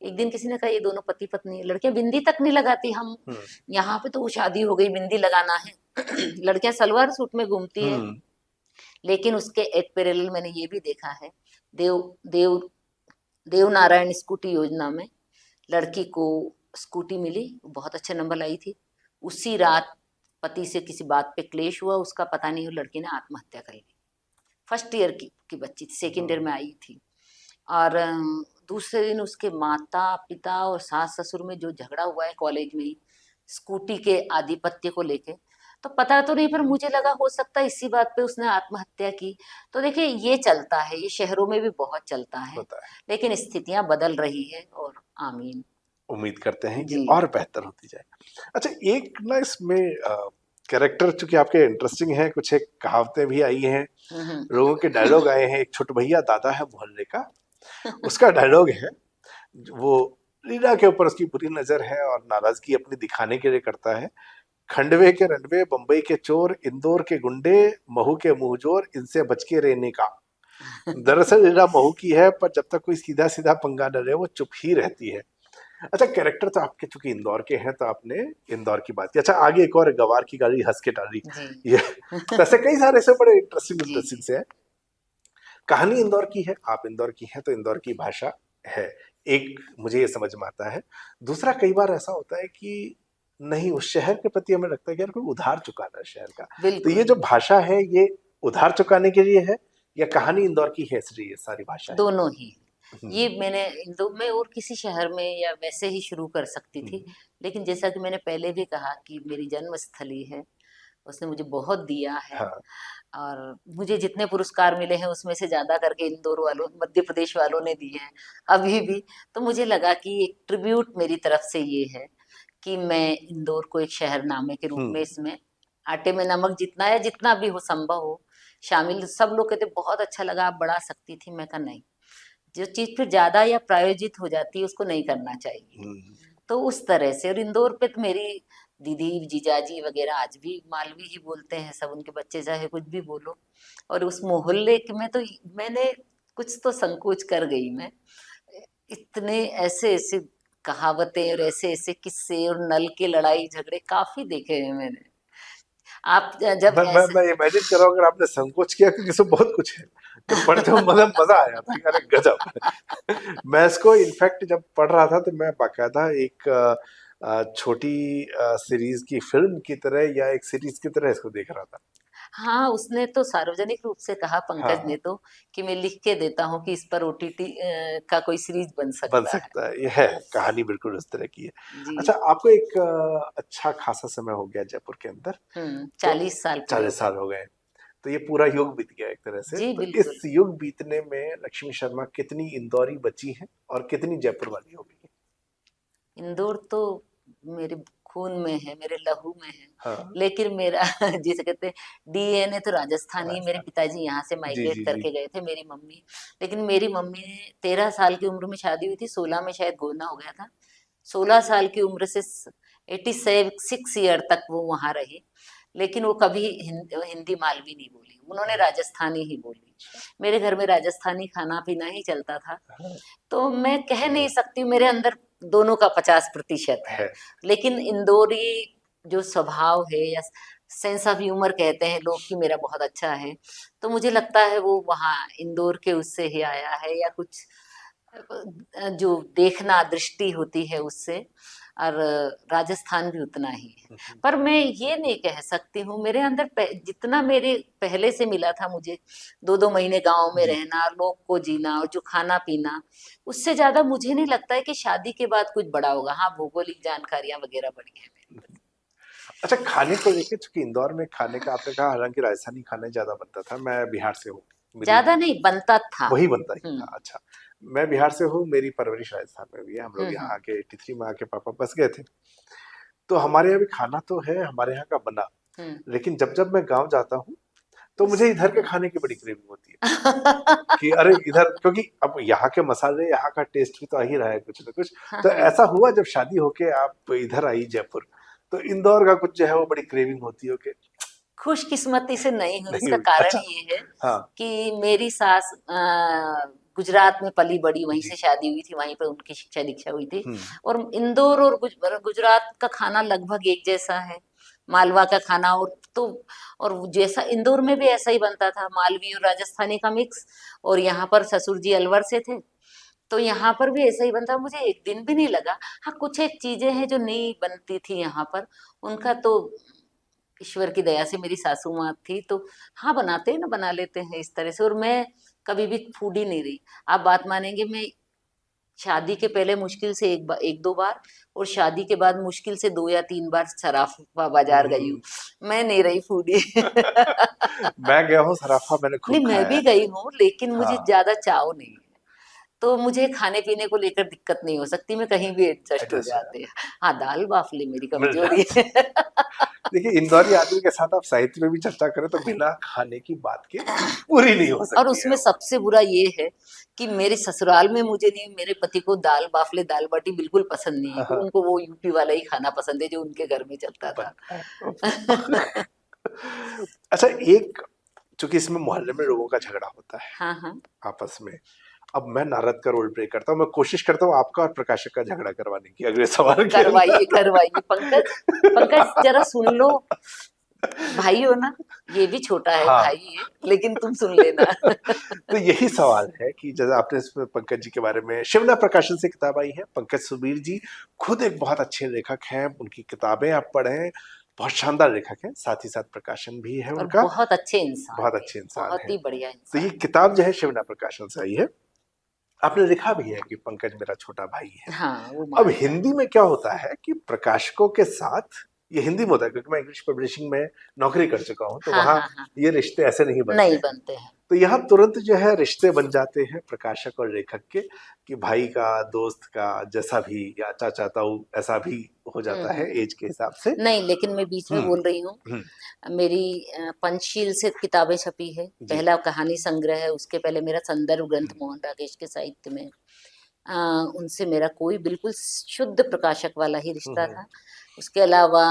एक दिन किसी ने कहा ये दोनों पति पत्नी है, लड़कियां बिंदी तक नहीं लगाती। हम यहाँ पे तो शादी हो गई, बिंदी लगाना है। लड़कियां सलवार सूट में घूमती है। लेकिन उसके एक पैरेलल मैंने ये भी देखा है, देव देव देव नारायण स्कूटी योजना में लड़की को स्कूटी मिली, बहुत अच्छे नंबर लाई थी। उसी रात पति से किसी बात पे क्लेश हुआ, उसका पता नहीं, लड़की ने आत्महत्या कर ली। फर्स्ट ईयर की बच्ची थी, सेकेंड ईयर में आई थी। और दूसरे दिन उसके माता पिता और सास ससुर में जो झगड़ा हुआ है कॉलेज में ही, स्कूटी के आधिपत्य को लेके। तो पता तो नहीं, पर मुझे लगा हो सकता है इसी बात पे उसने आत्महत्या की। तो देखिए ये चलता है, ये शहरों में भी बहुत चलता है, लेकिन स्थितियां बदल रही है और आमीन, उम्मीद करते हैं कि जी। और बेहतर होती जाए। अच्छा, एक ना इसमें कैरेक्टर चूंकि आपके इंटरेस्टिंग है, कुछ एक कहावतें भी आई हैं, लोगों के डायलॉग आए हैं। एक छोटे भैया दादा है मोहल्ले का, उसका डायलॉग है, वो रीना के ऊपर उसकी बुरी नजर है और नाराजगी अपनी दिखाने के लिए करता है। खंडवे के रंडवे, बंबई के चोर, इंदौर के गुंडे, महू के मुंहजोर, इनसे बच के रहने का। दरअसल रीना महू की है, पर जब तक कोई सीधा सीधा पंगा न रहे वो चुप ही रहती है। अच्छा, कैरेक्टर तो आपके चूंकि इंदौर के हैं तो आपने इंदौर की बात की। अच्छा, आगे एक और गवार की गाली हंस के डाली, ये वैसे कई सारे ऐसे बड़े इंटरेस्टिंग से है। कहानी इंदौर की है, आप इंदौर की हैं तो इंदौर की भाषा है, एक मुझे ये समझ में आता है। दूसरा, कई बार ऐसा होता है कि नहीं, उस शहर के प्रति हमें लगता है कि यार कोई उधार चुकाना है शहर का। तो ये जो भाषा है ये उधार चुकाने के लिए है या कहानी इंदौर की है, इसलिए ये सारी भाषा है? दोनों ही। ये मैंने इंदौर में और किसी शहर में या वैसे ही शुरू कर सकती थी, लेकिन जैसा कि मैंने पहले भी कहा कि मेरी जन्म स्थली है, उसने मुझे बहुत दिया है। हाँ। और मुझे जितने पुरस्कार मिले हैं उसमें से ज्यादा करके इंदौर वालों, मध्य प्रदेश वालों ने दिए हैं अभी भी। तो मुझे लगा कि एक ट्रिब्यूट मेरी तरफ से ये है कि मैं इंदौर को एक शहरनामे के रूप में, इसमें आटे में नमक जितना है, जितना भी हो संभव हो शामिल। सब लोग कहते बहुत अच्छा लगा, आप बढ़ा सकती थी। मैं कहा नहीं, जो चीज फिर ज्यादा या प्रायोजित हो जाती है उसको नहीं करना चाहिए। तो उस तरह से, और इंदौर पे तो मेरी दीदी जीजाजी वगैरह आज भी मालवी ही बोलते हैं सब, उनके बच्चे चाहे कुछ भी बोलो। और उस मोहल्ले में तो मैंने कुछ तो संकोच कर गई मैं, इतने ऐसे ऐसे कहावतें और ऐसे ऐसे किस्से और नल के लड़ाई झगड़े काफी देखे हैं मैंने। आप जब मैं इमेजिन कर रहा हूँ, अगर आपने संकोच किया, क्योंकि इसमें बहुत कुछ है, तो पढ़ते हुए मजा आया था, अरे गजब। मैं इसको इनफैक्ट जब पढ़ रहा था तो मैं बाकायदा एक छोटी सीरीज की फिल्म की तरह या एक सीरीज की तरह इसको देख रहा था। हाँ, उसने तो सार्वजनिक रूप से कहा, पंकज ने तो, कि मैं लिख के देता हूँ कि इस पर ओटीटी का कोई सीरीज बन सकता है। ये है, कहानी बिल्कुल उस तरह की है। जी। अच्छा, आपको एक अच्छा खासा समय हो गया जयपुर के अंदर, 40 साल 40 साल हो गए, तो ये पूरा युग बीत गया एक तरह से। जी, तो बिल्कुल। इस युग बीतने में लक्ष्मी शर्मा कितनी इंदौरी बची हैं और कितनी जयपुर वाली हो गई? इंदौर तो मेरे खून में है, मेरे लहू में है। हाँ। लेकिन मेरा जिसे कहते हैं डीएनए तो राजस्थानी। मेरे पिताजी यहाँ से माइग्रेट करके गए थे, मेरी मम्मी। लेकिन मेरी मम्मी ने 13 साल की उम्र में शादी हुई थी, 16 में शायद गोना हो गया था। 16 साल की उम्र से 86 ईयर तक वो वहां रही, लेकिन वो कभी हिंदी मालवी नहीं बोली, उन्होंने राजस्थानी ही बोली। मेरे घर में राजस्थानी खाना पीना ही चलता था। तो मैं कह नहीं सकती, मेरे अंदर दोनों का 50% है। लेकिन इंदौरी जो स्वभाव है या सेंस ऑफ ह्यूमर कहते हैं लोग, कि मेरा बहुत अच्छा है। तो मुझे लगता है वो वहाँ इंदौर के उससे ही आया है, या कुछ जो देखना दृष्टि होती है उससे। और राजस्थान भी उतना ही है। पर मैं ये नहीं कह सकती हूँ, मेरे अंदर जितना मेरे पहले से मिला था मुझे, 2-2 महीने गांव में रहना, लोग को जीना और जो खाना पीना, उससे ज्यादा मुझे नहीं लगता है कि शादी के बाद कुछ बड़ा होगा। हाँ, भौगोलिक जानकारियां वगैरह बढ़ी है। अच्छा, खाने को लेके, चूंकि इंदौर में खाने का आपने कहा, हालांकि राजस्थानी खाना ज्यादा बनता था, मैं बिहार से हूँ, ज्यादा नहीं बनता था। वही बनता ही हम्म था। अच्छा, मैं बिहार से हूँ, मेरी परवरिश राजस्थान में हुई है। हम लोग यहाँ आके टिथरी में आके पापा बस गए थे, तो हमारे यहाँ भी खाना तो है, हमारे यहाँ का बना, हम्म लेकिन जब जब मैं गाँव जाता हूँ तो मुझे इधर के खाने की बड़ी क्रेविंग होती है हाँ कि अरे इधर, क्योंकि अब यहाँ के मसाले, यहाँ का टेस्ट भी तो आ ही रहा है कुछ ना कुछ। तो हाँ। ऐसा हुआ जब शादी होके आप इधर आई जयपुर, तो इंदौर का कुछ जो है वो बड़ी क्रेविंग होती है कि खुशकिस्मती से नहीं हुई, नहीं इसका हुई। कारण अच्छा। ये है हाँ। कि मेरी सास गुजरात में पली बड़ी, वहीं जी। से शादी हुई थी, वहीं पे उनकी शिक्षा दीक्षा हुई थी। हम्म। और इंदौर और गुजरात का खाना लगभग एक जैसा है, मालवा का खाना। और जैसा इंदौर में भी ऐसा ही बनता था, मालवी और राजस्थानी का मिक्स। और यहाँ पर ससुर जी अलवर से थे, तो यहाँ पर भी ऐसा ही बनता। मुझे एक दिन भी नहीं लगा। हाँ, कुछ एक चीजें हैं जो नहीं बनती थी यहाँ पर, उनका तो ईश्वर की दया से मेरी सासू माँ थी, तो हाँ बनाते हैं ना, बना लेते हैं इस तरह से। और मैं कभी भी फूडी नहीं रही। आप बात मानेंगे, मैं शादी के पहले मुश्किल से एक दो बार, और शादी के बाद मुश्किल से 2 या 3 बार सराफा बाजार गई हूँ। हम्म। मैं नहीं रही फूडी। मैं गया हूँ सराफा, मैंने खूब नहीं, मैं खाया भी है। गई हूँ, लेकिन मुझे हाँ। ज्यादा चाव नहीं है। तो मुझे खाने पीने को लेकर दिक्कत नहीं हो सकती, मैं कहीं भी एडजस्ट हो एडजस्ट हो जाते हैं। हाँ, दाल बाफले मेरी मिल कमजोरी जाता। है। देखिए, इंदौरी आदमी के साथ आप साहित्य में भी चर्चा करें तो बिना खाने की बात के पूरी नहीं हो और सकती है उसमें वो। सबसे बुरा ये है कि मेरे ससुराल में मुझे नहीं, मेरे पति को दाल बाफले दाल बाटी बिल्कुल पसंद नहीं है, हाँ, कि हाँ, उनको वो यूपी वाला ही खाना पसंद है जो उनके घर में चलता था। बनता है। अच्छा, एक, चूंकि इसमें मोहल्ले में लोगों का झगड़ा होता है हाँ हाँ, आपस में, अब मैं नारद का रोल प्ले करता हूँ, मैं कोशिश करता हूँ आपका और प्रकाशक का झगड़ा करवाने की अगले सवाल के करवाइए अंदर। करवाइए पंकज। पंकज जरा सुन लो, भाई हो ना, ये भी छोटा है, हाँ। भाई है, लेकिन तुम सुन लेना। तो यही सवाल है कि जैसे आपने इसमें पंकज जी के बारे में, शिवना प्रकाशन से किताब आई है, पंकज सुबीर जी खुद एक बहुत अच्छे लेखक हैं, उनकी किताबें आप पढ़ें, बहुत शानदार लेखक हैं, साथ ही साथ प्रकाशन भी है और उनका, बहुत अच्छे इंसान बहुत थे, अच्छे इंसान बहुत हैं। ही बढ़िया तो ये इंसान थे। किताब जो है शिवना प्रकाशन से आई है। आपने लिखा भी है कि पंकज मेरा छोटा भाई है। हाँ, वो अब मानता है। हिंदी में क्या होता है कि प्रकाशकों के साथ, ये हिंदी में होता है क्योंकि मैं इंग्लिश पब्लिशिंग में नौकरी कर चुका हूं, तो हाँ वहां हाँ हाँ, ये रिश्ते ऐसे नहीं बनते नहीं हैं। बनते हैं। तो यहाँ तुरंत जो है रिश्ते बन जाते हैं प्रकाशक और लेखक के, कि भाई का, दोस्त का, जैसा भी, या चाचा ताऊ, ऐसा भी हो जाता है हम्म। एज के हिसाब से। नहीं, लेकिन मैं बीच में हम्म। बोल रही हूँ, हम्म। मेरी पंचशील से किताबें छपी है, जी। पहला कहानी संग्रह है। उसके पहले मेरा संदर्भ ग्रंथ हम्म। मोहन राकेश के साहित्य में, उनसे मेरा कोई बिल्कुल शुद्ध प्रकाशक वाला ही रिश्ता हम्म। था। उसके अलावा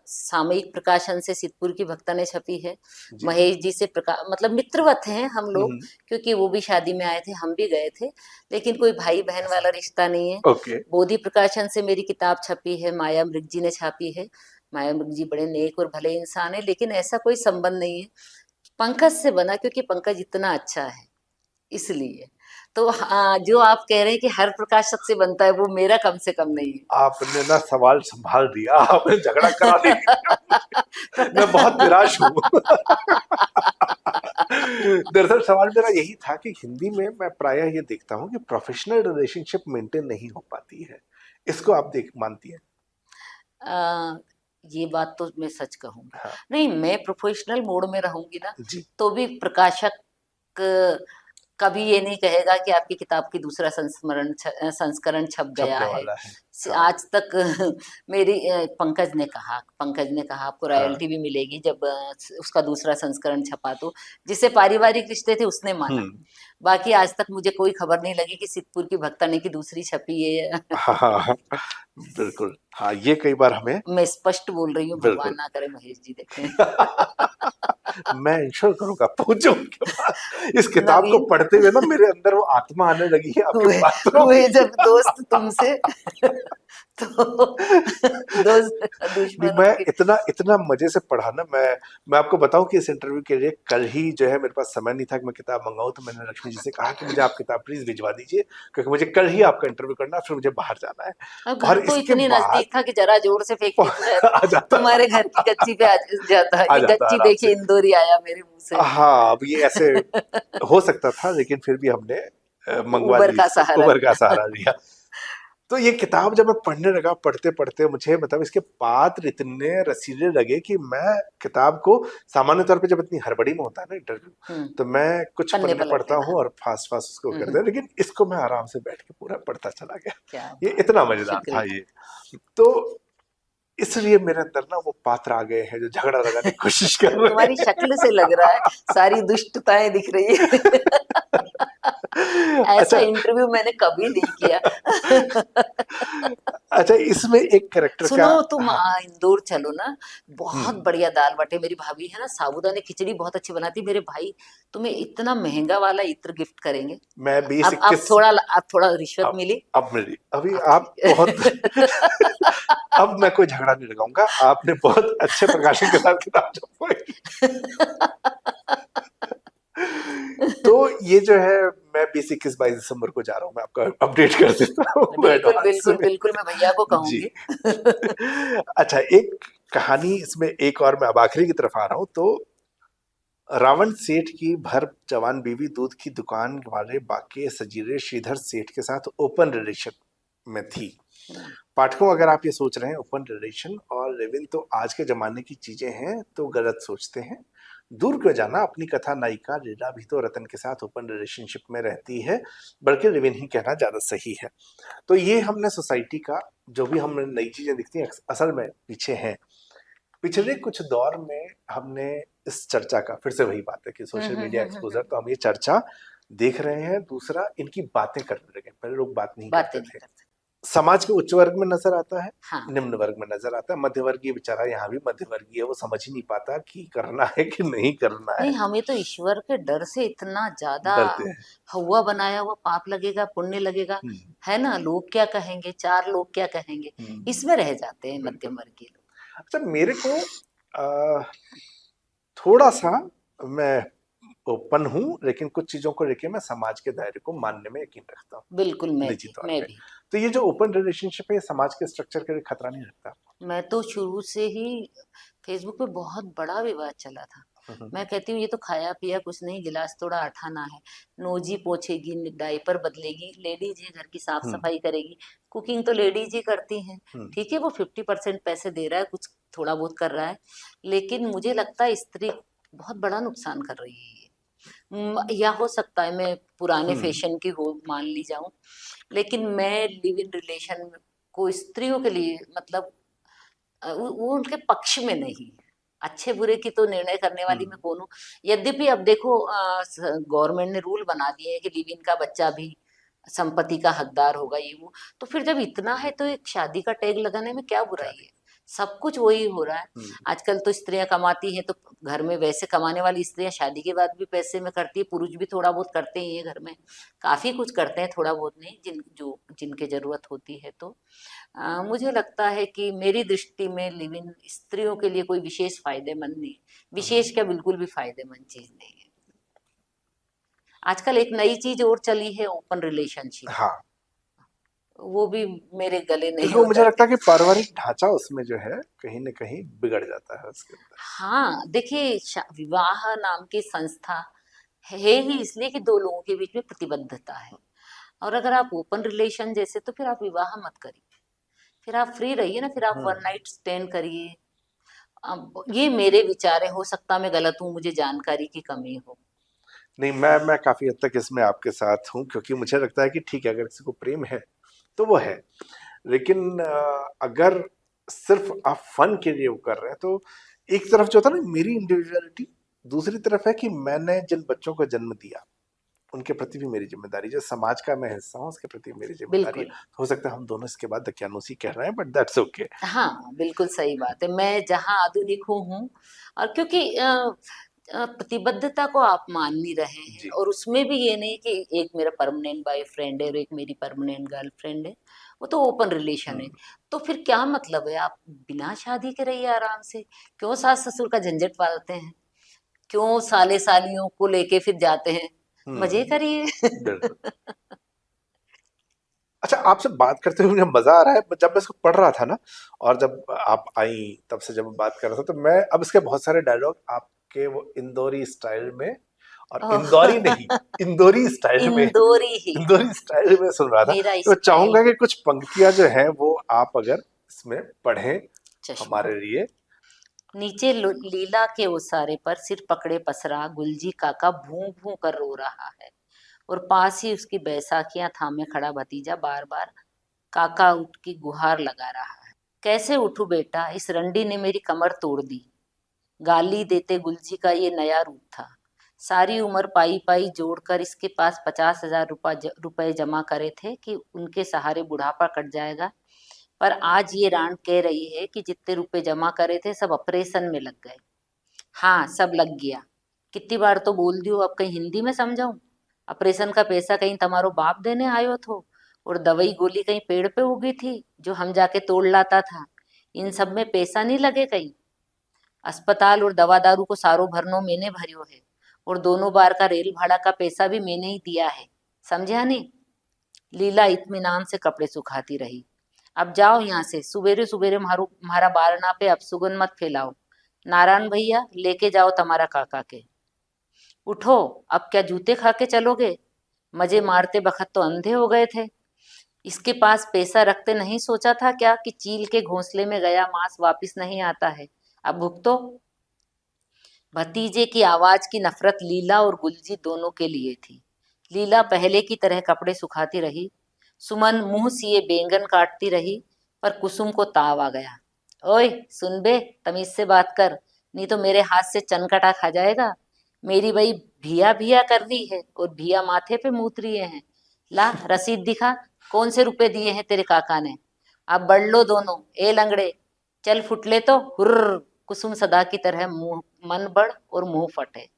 सामयिक प्रकाशन से सिद्धपुर की भक्तनें छपी है। जी। महेश जी से मतलब मित्रवत हैं हम लोग, हम्म। क्योंकि वो भी शादी में आए थे, हम भी गए थे, लेकिन कोई भाई बहन ऐसा वाला नहीं। रिश्ता नहीं है। ओके। बोधि प्रकाशन से मेरी किताब छपी है, माया मृग जी ने छापी है। माया मृग जी बड़े नेक और भले इंसान है, लेकिन ऐसा कोई संबंध नहीं है पंकज से बना, क्योंकि पंकज इतना अच्छा है इसलिए। तो हाँ, जो आप कह रहे हैं कि हर प्रकाशक से बनता है, वो मेरा कम से कम नहीं आपने ना सवाल संभाल दिया, आपने झगड़ा कराने के लिए मुझे, मैं बहुत निराश हूँ। दरअसल सवाल मेरा यही था कि हिंदी में मैं प्रायः ये देखता हूँ कि प्रोफेशनल रिलेशनशिप मेंटेन नहीं हो पाती है, इसको आप देख मानती हैं? आ, ये बात तो मैं सच कहूंगी। हाँ। नहीं, मैं प्रोफेशनल मोड में रहूंगी ना, जी। तो भी प्रकाशक कभी ये नहीं कहेगा कि आपकी किताब की दूसरा संस्करण छप गया छपने है। वाला है। हाँ। आज तक मेरी पंकज ने कहा आपको हाँ। रॉयल्टी भी मिलेगी जब उसका दूसरा संस्करण छपा, तो जिससे पारिवारिक रिश्ते थे उसने माना। हम्म। बाकी आज तक मुझे कोई खबर नहीं लगी कि सिद्धपुर की भक्तनी की दूसरी छपी है। हाँ, हाँ, हाँ, बिल्कुल। हाँ, ये कई बार हमें, मैं स्पष्ट बोल रही हूँ, भगवान बिल्कुल। ना करे महेश जी देखें। मैं इंश्योर करूंगा, पूछो उनके पास। इस किताब को नवीन, पढ़ते हुए ना मेरे अंदर वो आत्मा आने लगी है आपकी हुए बातों हुए की। जब दोस्त तुमसे, तो दोस्त नहीं, दुश्मनों मैं के। इतना इतना मजे से पढ़ा ना, मैं आपको बताऊं कि इस इंटरव्यू के लिए कल ही जो है, मेरे पास समय नहीं था कि मैं किताब मंगाऊं, तो मैंने लक्ष्मी जी से कहा कि मुझे आप किताब प्लीज भिजवा दीजिए, क्योंकि मुझे कल ही आपका इंटरव्यू करना है, फिर मुझे बाहर जाना है। अब और घर तो इसके इतनी बाद नजदीक था कि जरा जोर से फेंकती तो शायद आ जाता, तुम्हारे घर की गच्ची पे आ जाता। आ ये जाता गच्ची आराम देखिए, से। इंदौरी आया मेरे मुंह से। हाँ, अब ये ऐसे हो सकता था, लेकिन फिर भी हमने मंगवा उबर ली का इसको, सहारा उबर का लिया। सहारा लिया। तो ये किताब जब मैं पढ़ने लगा, पढ़ते पढ़ते मुझे मतलब इसके पात्र इतने रसीले लगे कि मैं किताब को सामान्य तौर पे जब इतनी हड़बड़ी में होता है ना इंटरव्यू, तो मैं कुछ पन्ने पढ़ता पलट हूँ लेना। और फास्ट फास्ट उसको करते हैं, लेकिन इसको मैं आराम से बैठ के पूरा पढ़ता चला गया। क्या ये बात इतना है, मजेदार था शुक्रिया। ये। तो इसलिए मेरे अंदर ना वो पात्र आ गए हैं जो झगड़ा लगाने की कोशिश कर रहे तुम्हारी शक्ल से लग रहा है सारी दुष्टताएं दिख रही है। हैं। ऐसा अच्छा। इंटरव्यू मैंने कभी नहीं किया। अच्छा, इसमें एक कैरेक्टर का, सुनो, तुम हाँ, इंदौर चलो ना, बहुत हम्म, बढ़िया दाल बाटी, मेरी भाभी है ना साबूदाने खिचड़ी बहुत अच्छी बनाती। मेरे भाई तुम्हें इतना महंगा वाला इत्र गिफ्ट करेंगे। मैं बीस अब इक्कीस थोड़ा रिश्वत अब मिली। अब मेरी अभी अब आप ठीक बहुत है। अब मैं कोई झगड़ा नहीं लगाऊंगा, आपने बहुत अच्छे प्रकाशन के साथ किताब छपवाई। तो ये जो है, मैं 20, 21, 22 दिसंबर को जा रहा हूँ, मैं आपका अपडेट कर देता हूँ बिल्कुल एडवांस बिल्कुल में। बिल्कुल, मैं भैया को जी। कहूंगी। अच्छा, एक कहानी इसमें एक और, मैं अब आखिरी की तरफ आ रहा हूँ। तो रावण सेठ की भर जवान बीवी दूध की दुकान वाले बाके सजीरे श्रीधर सेठ के साथ ओपन रिलेशन में थी। पाठकों, अगर आप ये सोच रहे हैं ओपन रिलेशन और लिव इन तो आज के जमाने की चीजें हैं, तो गलत सोचते हैं। दूर क्यों जाना, अपनी कथा नायिका लीला भी तो रतन के साथ ओपन रिलेशनशिप में रहती है, बल्कि लिव इन ही कहना ज्यादा सही है। तो ये हमने सोसाइटी का जो भी हमें नई चीजें दिखती हैं, असल में पीछे हैं। पिछले कुछ दौर में हमने इस चर्चा का, फिर से वही बात है कि सोशल मीडिया एक्सपोजर, तो हम ये चर्चा देख रहे हैं। दूसरा, इनकी बातें करने लगे, पहले लोग बात नहीं बातें करते नहीं थे। करते। समाज के उच्च वर्ग में नजर आता है, हाँ, निम्न वर्ग में नजर आता है, मध्य वर्गीय बेचारा यहाँ भी मध्य वर्गीय है, वो समझ ही नहीं पाता कि करना है कि नहीं करना है, नहीं, हमें तो ईश्वर के डर से इतना ज्यादा डरते हैं। हवा बनाया हुआ, पाप लगेगा पुण्य लगेगा, हम्म, है ना, लोग क्या कहेंगे, चार लोग क्या कहेंगे, इसमें रह जाते हैं बिल्कुल। मध्यम वर्गीय लोग। अच्छा, मेरे को थोड़ा सा, मैं ओपन हूँ, लेकिन कुछ चीजों को लेके मैं समाज के दायरे को मानने में यकीन रखता हूँ, बिल्कुल, निजी तौर मैं पे। भी। तो ये जो ओपन रिलेशनशिप है, ये समाज के स्ट्रक्चर के लिए खतरा नहीं लगता? मैं तो शुरू से ही, फेसबुक पे बहुत बड़ा विवाद चला था। मैं कहती हूँ ये तो खाया पिया कुछ नहीं, गिलास तोड़ा आठाना है। नोजी पोछेगी, डायपर बदलेगी, लेडीज ही घर की साफ हम्म, सफाई करेगी, कुकिंग तो लेडीज ही करती हैं। हम्म, ठीक है, वो 50% पैसे दे रहा है, कुछ थोड़ा बहुत कर रहा है, लेकिन मुझे लगता है स्त्री बहुत बड़ा नुकसान कर रही है ये। या हो सकता है मैं पुराने हम्म, फैशन की हो मान ली जाऊं, लेकिन मैं लिव इन रिलेशन को स्त्रियों के लिए मतलब वो उनके पक्ष में नहीं। अच्छे बुरे की तो निर्णय करने वाली मैं कौन हूँ। यद्यपि अब देखो, गवर्नमेंट ने रूल बना दिए हैं कि लिव इन का बच्चा भी संपत्ति का हकदार होगा, ये वो। तो फिर जब इतना है तो एक शादी का टैग लगाने में क्या बुराई है। सब कुछ वही हो रहा है। हम्म, आजकल तो स्त्रियां कमाती हैं, तो घर में वैसे कमाने वाली स्त्रियां शादी के बाद भी पैसे में करती है, पुरुष भी थोड़ा बहुत करते ही हैं घर में, काफी कुछ करते हैं, थोड़ा बहुत नहीं, जिनके जरूरत होती है। तो मुझे लगता है कि मेरी दृष्टि में लिव इन स्त्रियों के लिए कोई विशेष फायदेमंद नहीं, विशेष क्या, बिल्कुल भी फायदेमंद चीज नहीं है। आजकल एक नई चीज और चली है, ओपन रिलेशनशिप। हाँ, वो भी मेरे गले क्योंकि नहीं वो मुझे लगता उतरती। है कि पारिवारिक ढांचा उसमें जो है कहीं ना कहीं बिगड़ जाता है उसके अंदर। हाँ, देखिए, विवाह नाम की संस्था है ही इसलिए कि दो लोगों के बीच में प्रतिबद्धता है। और अगर आप ओपन रिलेशन जैसे, तो फिर आप विवाह मत करिए, फिर आप फ्री रहिए ना, फिर आप वन नाइट स्टैंड करिए। अब ये मेरे विचार है, हो सकता मैं गलत हूँ, मुझे जानकारी की कमी हो। नहीं, मैं काफी हद तक इसमें आपके साथ हूँ, क्योंकि मुझे लगता है कि ठीक है, अगर किसी को प्रेम है तो वो है, लेकिन अगर सिर्फ आप फन के लिए वो कर रहे हैं, तो एक तरफ जो होता है ना मेरी इंडिविजुअलिटी, दूसरी तरफ है कि मैंने जिन बच्चों को जन्म दिया उनके प्रति भी मेरी जिम्मेदारी, जो समाज का मैं हिस्सा हूँ उसके प्रति मेरी जिम्मेदारी है। बिल्कुल। हो सकता है हम दोनों इसके बाद दकियानूसी कह रहे हैं, बट दैट्स ओके। हाँ, बिल्कुल सही बात है, मैं जहाँ आधुनिक हूँ। और क्योंकि प्रतिबद्धता को आप मान नहीं रहे हैं, जी। और उसमें भी ये नहीं कि एक मेरा परमानेंट बॉयफ्रेंड है और एक मेरी परमानेंट गर्लफ्रेंड है, वो तो ओपन रिलेशन है। तो फिर क्या मतलब है, आप बिना शादी के रहिए आराम से। क्यों सास ससुर का झंझट पालते हैं, क्यों साले सालियों को लेके फिर जाते हैं, मजे करिए। बिल्कुल। अच्छा, आपसे बात करते हुए मुझे मजा आ रहा है। जब मैं इसको पढ़ रहा था ना, और जब आप आई, तब से जब मैं बात कर रहा था, तो मैं अब इसके बहुत सारे डायलॉग आपके वो इंदौरी स्टाइल में और ओह, इंदौरी नहीं, इंदौरी स्टाइल में, इंदौरी ही इंदौरी स्टाइल में सुन रहा था। मेरा तो स्टाइल चाहूंगा है। कि कुछ पंक्तियां जो है वो आप अगर इसमें पढ़ें चश्मा। हमारे लिए। नीचे लीला के ओसारे पर सिर पकड़े पसरा गुलजी काका भूं भूं कर रो रहा है, और पास ही उसकी बैसाखियां थामे खड़ा भतीजा बार बार काका उठ की गुहार लगा रहा है। कैसे उठूं बेटा, इस रंडी ने मेरी कमर तोड़ दी। गाली देते गुलजी का ये नया रूप था। सारी उम्र पाई पाई जोड़कर इसके पास 50,000 रुपए जमा करे थे कि उनके सहारे बुढ़ापा कट जाएगा। पर आज ये रांड कह रही है कि जितने रुपए जमा करे थे सब ऑपरेशन में लग गए। हाँ, सब लग गया। कितनी बार तो बोल दियो, अब कहीं हिंदी में समझाऊं? ऑपरेशन का पैसा कहीं तुम्हारो बाप देने आयो थो, और दवाई गोली कहीं पेड़ पे उगी थी जो हम जाके तोड़ लाता था। इन सब में पैसा नहीं लगे कहीं। अस्पताल और दवा दारू को सारो भरनो मैंने भरियो है, और दोनों बार का रेल भाड़ा का पैसा भी मैंने ही दिया है। समझा नहीं? लीला इत्मीनान से कपड़े सुखाती रही। अब जाओ यहाँ से, सुबेरे सुबेरे म्हारा बारना पे अब सुगन मत फैलाओ। नारायण भैया लेके जाओ तुम्हारा काका के। उठो, अब क्या जूते खा के चलोगे? मजे मारते बखत तो अंधे हो गए थे। इसके पास पैसा रखते नहीं सोचा था क्या कि चील के घोंसले में गया मांस वापिस नहीं आता है। अब भुगतो। भतीजे की आवाज की नफरत लीला और गुलजी दोनों के लिए थी। लीला पहले की तरह कपड़े सुखाती रही। सुमन मुंह सिए बैंगन काटती रही, पर कुसुम को ताव आ गया। ओए सुन बे, तमीज से बात कर, नहीं तो मेरे हाथ से चनकटा खा जाएगा। मेरी बई भिया भिया कर रही है और भिया माथे पे मूत रही है। ला रसीद दिखा, कौन से रुपए दिए हैं तेरे काका ने? अब बढ़ लो दोनों, ए लंगड़े, चल फुटले तो हुर्र। कुसुम सदा की तरह मुंह मन बढ़ और मुंह फटे।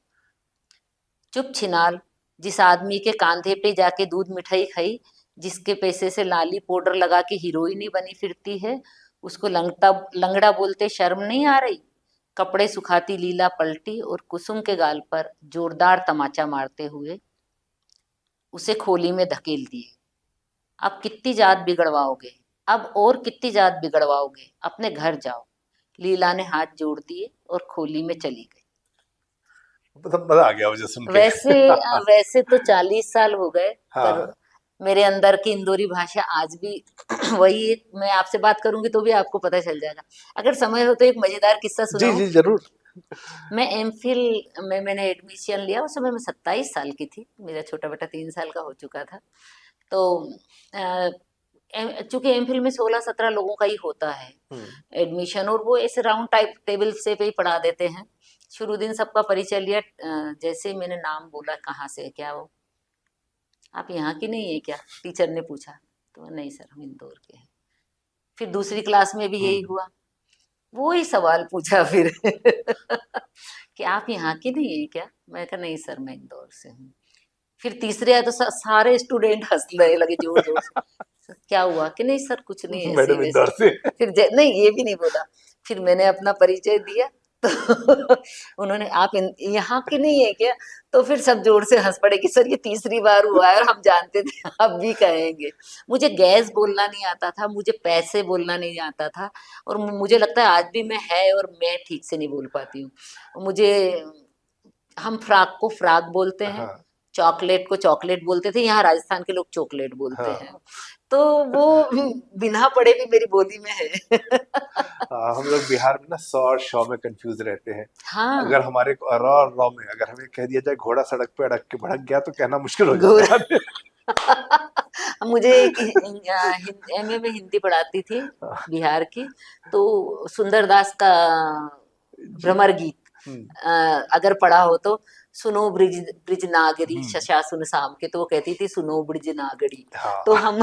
चुप छिनाल, जिस आदमी के कांधे पे जाके दूध मिठाई खाई, जिसके पैसे से लाली पाउडर लगा के हीरोइन ही बनी फिरती है, उसको लंगड़ा बोलते शर्म नहीं आ रही? कपड़े सुखाती लीला पलटी और कुसुम के गाल पर जोरदार तमाचा मारते हुए उसे खोली में धकेल दिए। अब कितनी जात बिगड़वाओगे? अब और कितनी जात बिगड़वाओगे? अपने घर जाओ। लीला ने हाथ जोड़ दिए और खोली में चली गई। मतलब मजा आ गया मुझे सुन के। वैसे वैसे तो 40 साल हो गए, पर हाँ मेरे अंदर की इंदौरी भाषा आज भी वही है। मैं आपसे बात करूंगी तो भी आपको पता चल जाएगा। अगर समय हो तो एक मजेदार किस्सा जी सुनाऊं। जी जरूर। मैं एमफिल में मैंने एडमिशन लिया, उस समय मैं 27 साल की थी, मेरा छोटा बेटा 3 साल का हो चुका था। तो चूंकि एमफिल में 16-17 लोगों का ही होता है एडमिशन, और वो ऐसे राउंड टाइप टेबल से पे ही पढ़ा देते हैं। शुरू दिन सबका परिचय लिया। जैसे ही मैंने नाम बोला, कहाँ से है क्या वो, आप यहाँ की नहीं है क्या, टीचर ने पूछा। तो नहीं सर, हम इंदौर के हैं। फिर दूसरी क्लास में भी यही हुआ, वो ही सवाल पूछा फिर कि आप यहाँ की नहीं है क्या? मैं कहा नहीं सर, मैं इंदौर से हूँ। फिर तीसरे आए तो सारे स्टूडेंट हंसने लगे जोर जोर से। "सर, क्या हुआ?" कि नहीं सर कुछ नहीं, ऐसे ही मैडम वैसे इंदौर ही। से। फिर नहीं, ये भी नहीं बोला। फिर मैंने अपना परिचय दिया तो उन्होंने, आप यहाँ की नहीं है क्या? तो फिर सब जोर से हंस पड़े कि सर ये तीसरी बार हुआ है और हम जानते थे अब भी कहेंगे। मुझे गैस बोलना नहीं आता था, मुझे पैसे बोलना नहीं आता था, और मुझे लगता है आज भी मैं है और मैं ठीक से नहीं बोल पाती हूँ। मुझे, हम फ्राक को फ्राक बोलते हैं, हाँ चॉकलेट को चॉकलेट बोलते थे, यहाँ राजस्थान के लोग चॉकलेट बोलते हैं। हाँ तो वो बिना पढ़े भी मेरी बोली में है। हम लोग बिहार में ना सौ और शौ में कंफ्यूज रहते हैं। हाँ, अगर हमारे को र और रौ में अगर हमें कह दिया जाए घोड़ा सड़क पे अड़क के भड़क गया तो कहना मुश्किल हो जाता गोरा। है। मुझे एक एमए में हिंदी पढ़ाती थी, बिहार की। तो सुंदरदास का जी। भ्रमर गीत हम्म, अगर पढ़ा हो तो, सुनो ब्रिज ब्रिज नागरी हम्म, शशासुन साम के, तो वो कहती थी सुनो ब्रिज नागरी। तो हाँ हम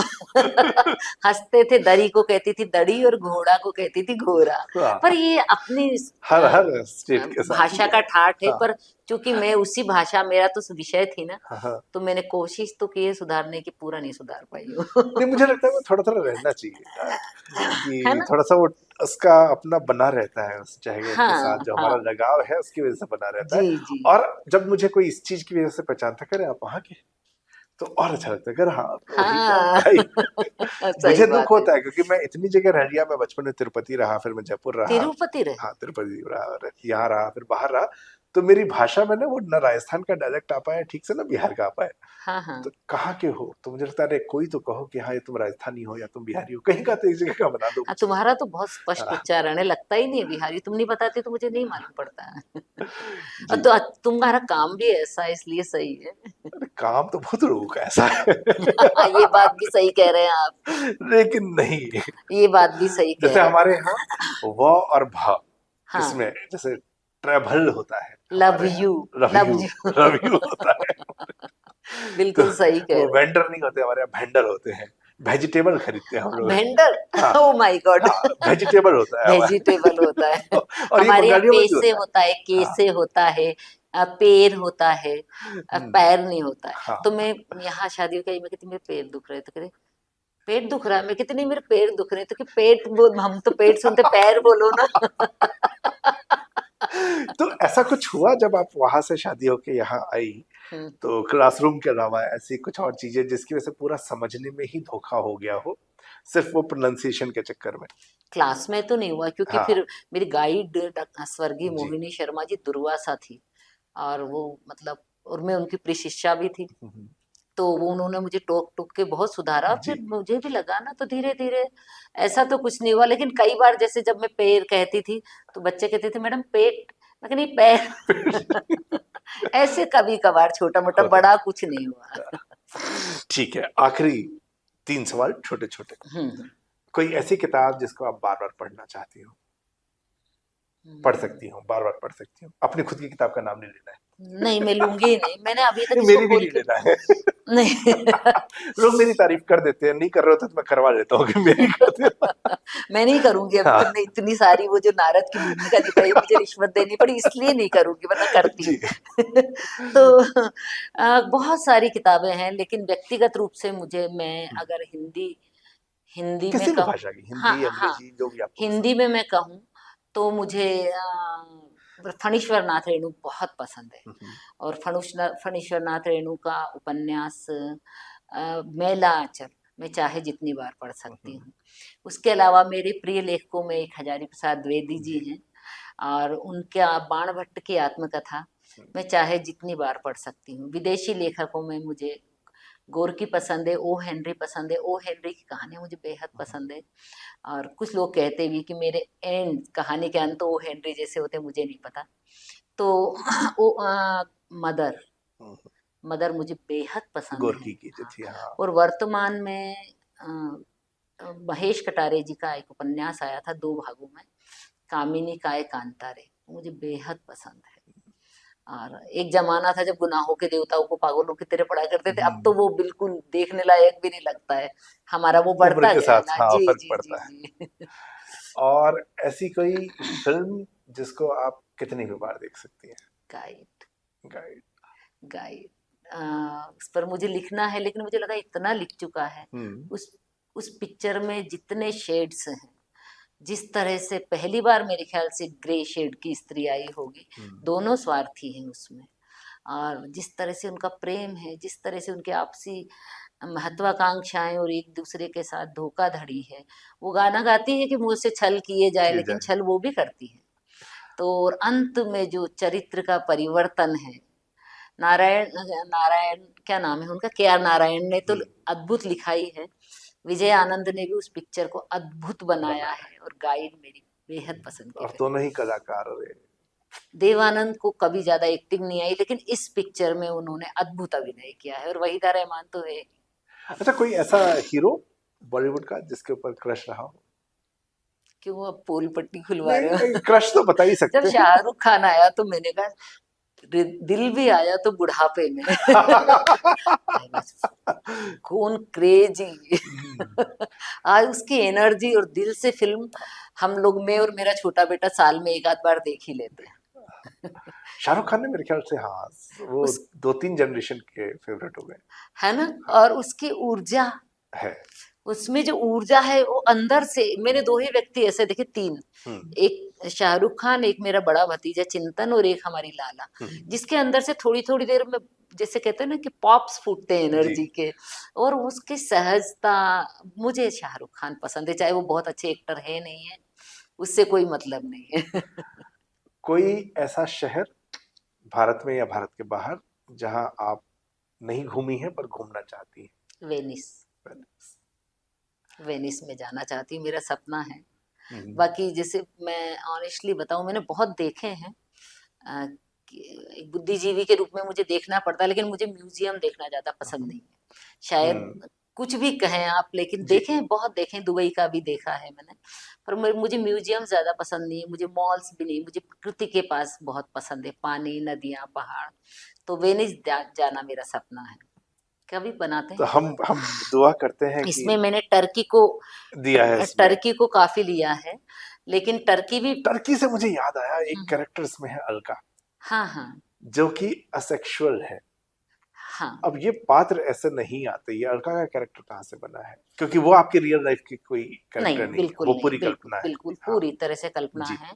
हंसते थे। दरी को कहती थी दड़ी और घोड़ा को कहती थी घोड़ा। पर हाँ, ये अपनी हर हर स्टेट के साथ ही भाषा है। का ठाठ है। हाँ पर चूंकि मैं उसी भाषा, मेरा तो विषय थी ना, हाँ हाँ। तो मैंने कोशिश तो की है सुधारने की, पूरा नहीं सुधार पाई हूँ। नहीं मुझे लगता है वो थोड़ा थोड़ा रहना चाहिए है कि ना? थोड़ा सा वो उसका अपना बना रहता है उस जगह के साथ, हाँ जो हमारा हाँ। लगाव है उसकी वजह से बना रहता जी है। जी। और जब मुझे कोई इस चीज की वजह से पहचानता करे आप वहां के, तो और अच्छा लगता है। अगर हाँ तो वही तो हाँ। भाई। सही मुझे दुख बात है। होता है क्योंकि मैं इतनी जगह रह लिया। मैं बचपन में तिरुपति रहा, फिर मैं जयपुर रहा। तिरुपति रहे? हाँ तिरुपति रहा, और यहाँ रहा, फिर बाहर रहा। तो मेरी भाषा में ना वो न राजस्थान का डायलेक्ट आ पाया ठीक से, ना बिहार का आ पाया। हाँ हाँ। तो कहाँ के हो? तो मुझे लगता है अरे कोई तो कहो कि हाँ ये तुम राजस्थानी हो या तुम बिहारी हो, कहीं का तो एक जगह का बना दो कुछ। तुम्हारा तो बहुत स्पष्ट हाँ, उच्चारण है, लगता ही नहीं है बिहारी। तुम नहीं बताते तो मुझे नहीं मालूम पड़ता। और जी। तो तुम्हारा काम भी ऐसा है, इसलिए सही है। अरे काम तो बहुत लोगों का ऐसा है। ये बात भी सही कह रहे हैं आप। लेकिन नहीं, ये बात भी सही कह जैसे रहे हमारे हैं। यहाँ व और भ, हाँ। इसमें जैसे ट्रेवल होता है लव हमारे यहाँ, यू। लव रवयू, यू। रवयू होता है। तो बिल्कुल सही कह वो रहे वेंडर नहीं होते हमारे यहाँ, वेंडर होते हैं। वेजिटेबल खरीदते हैं हम हैं। लोग। भेंडर। हाँ, ओ माय गॉड। हाँ, वेजिटेबल होता है हमारे। वेजिटेबल होता है। और ये हमारे यहाँ बंगालियों में भी पैसे होता है। होता है, हाँ, केसे होता है, पेर होता है, हम्म, पैर नहीं होता है। हाँ, तो मैं यहाँ शादी हो गई, मैं कहती मेरे पैर दुख रहे, तो कहते पेट दुख रहा है। मैं कितनी मेरे पैर दुख रहे हैं, तो कि पेट बोल, हम तो पेट सुनते, पैर बोलो ना। तो ऐसा कुछ हुआ जब आप वहां से शादी होके यहाँ आई, हम्म। तो क्लासरूम के अलावा ऐसी कुछ और चीजें जिसकी वजह से पूरा समझने में ही धोखा हो गया हो, सिर्फ वो प्रोनाउंसिएशन के चक्कर में? क्लास में तो नहीं हुआ, क्योंकि हाँ, फिर मेरी गाइड स्वर्गीय जी। मोहिनी शर्मा जी दुर्वासा थी, और वो मतलब, और मैं उनकी प्रिय शिष्या भी थी। हम्म, तो वो उन्होंने मुझे टोक टोक के बहुत सुधारा, और जी। फिर मुझे भी लगा ना, तो धीरे धीरे ऐसा तो कुछ नहीं हुआ। लेकिन कई बार जैसे जब मैं पैर कहती थी, तो बच्चे कहते थे मैडम पेट, मैं कहा, नहीं पैर। ऐसे कभी कभार छोटा मोटा, होता बड़ा कुछ नहीं हुआ। है। ठीक है, आखिरी 3 सवाल छोटे छोटे। हम्म। कोई ऐसी किताब जिसको आप बार बार पढ़ना चाहती हो? पढ़ सकती हो, बार बार पढ़ सकती हो, अपनी खुद की किताब का नाम नहीं लेना है। नहीं, मैं लूंगी ही नहीं, मैंने अभी तक नहीं, इसको मेरी भी खोल नहीं के लेना है। नहीं। लोग मेरी तारीफ कर देते हैं, नहीं कर रहे हो तो मैं करवा लेता हूँ कि मेरी कर देना। मैं नहीं करूंगी, अभी हाँ, तुमने इतनी सारी वो जो नारद की भूमिका निभाई, मुझे रिश्वत देनी पड़ी, इसलिए नहीं करूंगी, वरना करती। जी। तो बहुत सारी किताबें हैं, लेकिन व्यक्तिगत रूप से मुझे, मैं अगर हिंदी हिंदी में किसी भी कहूँ, भाषा की, हाँ हिंदी, हाँ, अंग्रेजी, जो भी आपको पसंद हिंदी में मैं कहूँ तो मुझे फणीश्वर नाथ रेणु बहुत पसंद है। हो। और फणीश्वर नाथ रेणु का उपन्यास मैला आंचल मैं चाहे जितनी बार पढ़ सकती हूँ। उसके अलावा मेरे प्रिय लेखकों में एक हजारी प्रसाद द्विवेदी जी जी। हैं, और उनका बाण भट्ट की आत्मकथा मैं चाहे जितनी बार पढ़ सकती हूँ। विदेशी लेखकों में मुझे गोरकी पसंद है, ओ हेनरी पसंद है। ओ हेनरी की कहानी मुझे बेहद पसंद है। और कुछ लोग कहते भी कि मेरे एंड, कहानी के अंत तो ओ हेनरी जैसे होते, मुझे नहीं पता। तो वो मदर मदर मुझे बेहद पसंद है। गोरकी की जो हाँ। थी, हाँ। और वर्तमान में महेश कटारे जी का एक उपन्यास आया था 2 भागों में, कामिनी काय कांतारे, मुझे बेहद पसंद है। और एक जमाना था जब गुनाहों के देवताओं को पागलों की तरह पढ़ा करते थे, अब तो वो बिल्कुल देखने लायक भी नहीं लगता है। हमारा वो उम्र बढ़ता के गया साथ ना। हाँ जी फर्क जी जी पड़ता है। जी। और ऐसी कोई फिल्म जिसको आप कितनी भी बार देख सकती हैं? गाइड। गाइड। गाइड। उस पर मुझे लिखना है, लेकिन मुझे लगा इतना लिख चुका है। हम्म, उस पिक्चर में जितने शेड्स हैं, जिस तरह से पहली बार मेरे ख्याल से ग्रे शेड की स्त्री आई होगी, दोनों स्वार्थी हैं उसमें। और जिस तरह से उनका प्रेम है, जिस तरह से उनके आपसी महत्वाकांक्षाएं और एक दूसरे के साथ धोखाधड़ी है। वो गाना गाती है कि मुझसे छल किए जाए, किए लेकिन जाए। छल वो भी करती है। तो और अंत में जो चरित्र का परिवर्तन है, नारायण नारायण क्या नाम है उनका, के आर नारायण ने तो अद्भुत लिखाई है। विजय आनंद ने भी उस पिक्चर को अद्भुत बनाया बनाया। है। और गाइड मेरी बेहद पसंद की और फिल्म। दोनों ही कलाकार रहे। देवानंद को कभी ज्यादा एक्टिंग नहीं आई, लेकिन इस पिक्चर में उन्होंने अद्भुत अभिनय किया है। और वहीदा रहमान तो है। अच्छा, कोई ऐसा हीरो बॉलीवुड का जिसके ऊपर क्रश रहा हो? क्यों अब पोल पट्टी खुलवा नहीं रहे नहीं, हो? क्रश तो बता ही जब सकते हैं। शाहरुख खान आया तो मैंने कहा, दिल भी आया तो बुढ़ापे में। बस, कौन क्रेजी। आज उसकी एनर्जी और दिल से फिल्म हम लोग, मैं और मेरा छोटा बेटा साल में एक आध बार देख ही लेते हैं। शाहरुख खान ने मेरे ख्याल से, हाँ, वो उस 2-3 जनरेशन के फेवरेट हो गए। है ना। हाँ, और उसकी ऊर्जा, है। उसमें जो ऊर्जा है वो अंदर से, मैंने 2 ही व्यक्ति ऐसे देखे, 3, हम्म, एक शाहरुख खान, एक मेरा बड़ा भतीजा चिंतन, और एक हमारी लाला, हम्म, जिसके अंदर से थोड़ी थोड़ी देर में, जैसे कहते हैं ना कि पॉप्स फूटते हैं जी। एनर्जी के। और उसकी सहजता, मुझे शाहरुख खान पसंद है, चाहे वो बहुत अच्छे एक्टर है नहीं है, उससे कोई मतलब नहीं है। कोई ऐसा शहर भारत में या भारत के बाहर जहां आप नहीं घूमी हैं पर घूमना चाहती हैं? वेनिस। वेनिस। वेनिस में जाना चाहती हूँ, मेरा सपना है। हम्म, बाकी जैसे मैं ऑनेस्टली बताऊं, मैंने बहुत देखे हैं। अ, एक बुद्धिजीवी के रूप में मुझे देखना पड़ता है, लेकिन मुझे म्यूजियम देखना ज्यादा पसंद नहीं है। हम्म, शायद कुछ भी कहें आप, लेकिन जी। देखे हैं, बहुत देखे हैं, दुबई का भी देखा है मैंने। पर मुझे म्यूजियम ज्यादा पसंद नहीं है, मुझे मॉल्स भी नहीं, मुझे प्रकृति के पास बहुत पसंद है, पानी, नदियां, पहाड़। तो वेनिस जाना मेरा सपना है। कभी बनाते तो हैं दुआ। हम दुआ करते हैं कि इसमें मैंने टर्की को दिया है इसमें। टर्की को काफी लिया है, लेकिन टर्की भी। टर्की से मुझे याद आया, एक हम्म, कैरेक्टर इसमें है अलका, हाँ हाँ जो कि असेक्सुअल है। हाँ। अब ये पात्र ऐसे नहीं आते, ये अलका का कैरेक्टर कहाँ से बना है? क्योंकि वो आपकी रियल लाइफ की कोई कैरेक्टर नहीं, नहीं है, बिल्कुल वो नहीं, पूरी बिल्कुल कल्पना है। बिल्कुल हाँ पूरी तरह से कल्पना जी। है।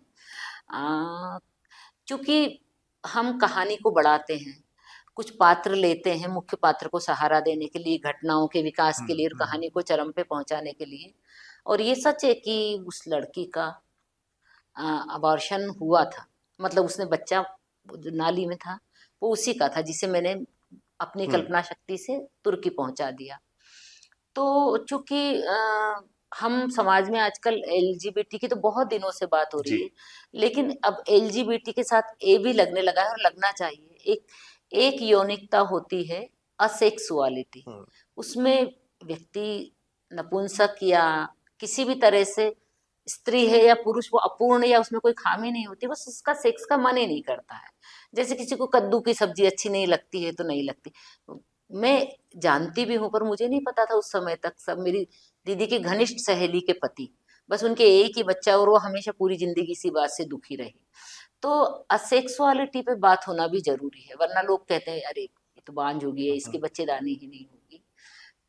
आ, चूंकि हम कहानी को बढ़ाते हैं, कुछ पात्र लेते हैं मुख्य पात्र को सहारा देने के लिए, घटनाओं के विकास के लिए और हम्म, कहानी को चरम पे पहुंचाने के लिए। और ये सच है कि उस लड़की का अबॉर्शन हुआ था, मतलब उसने बच्चा जो नाली में था वो उसी का था, जिसे मैंने अपनी हम्म, कल्पना शक्ति से तुर्की पहुंचा दिया। तो चूंकि हम समाज में आजकल एलजीबीटी की तो बहुत दिनों से बात हो जी। रही है, लेकिन अब एलजीबीटी के साथ ए भी लगने लगा है, और लगना चाहिए। एक यौनिकता होती है, असेक्सुअलिटी। हम्म, उसमें व्यक्ति नपुंसक या किसी भी तरह से, स्त्री है या पुरुष, वो अपूर्ण या उसमें कोई खामी नहीं होती, बस उसका सेक्स का मन ही नहीं करता है। जैसे किसी को कद्दू की सब्जी अच्छी नहीं लगती है तो नहीं लगती। मैं जानती भी हूँ, पर मुझे नहीं पता था उस समय तक। सब मेरी दीदी की घनिष्ठ सहेली के पति, बस उनके एक ही बच्चा, और वो हमेशा पूरी जिंदगी इसी बात से दुखी रहे। तो असेक्सुअलिटी पे बात होना भी जरूरी है, वरना लोग कहते हैं अरे ये तो बांझ होगी है, इसकी हम्म, बच्चेदानी ही नहीं होगी।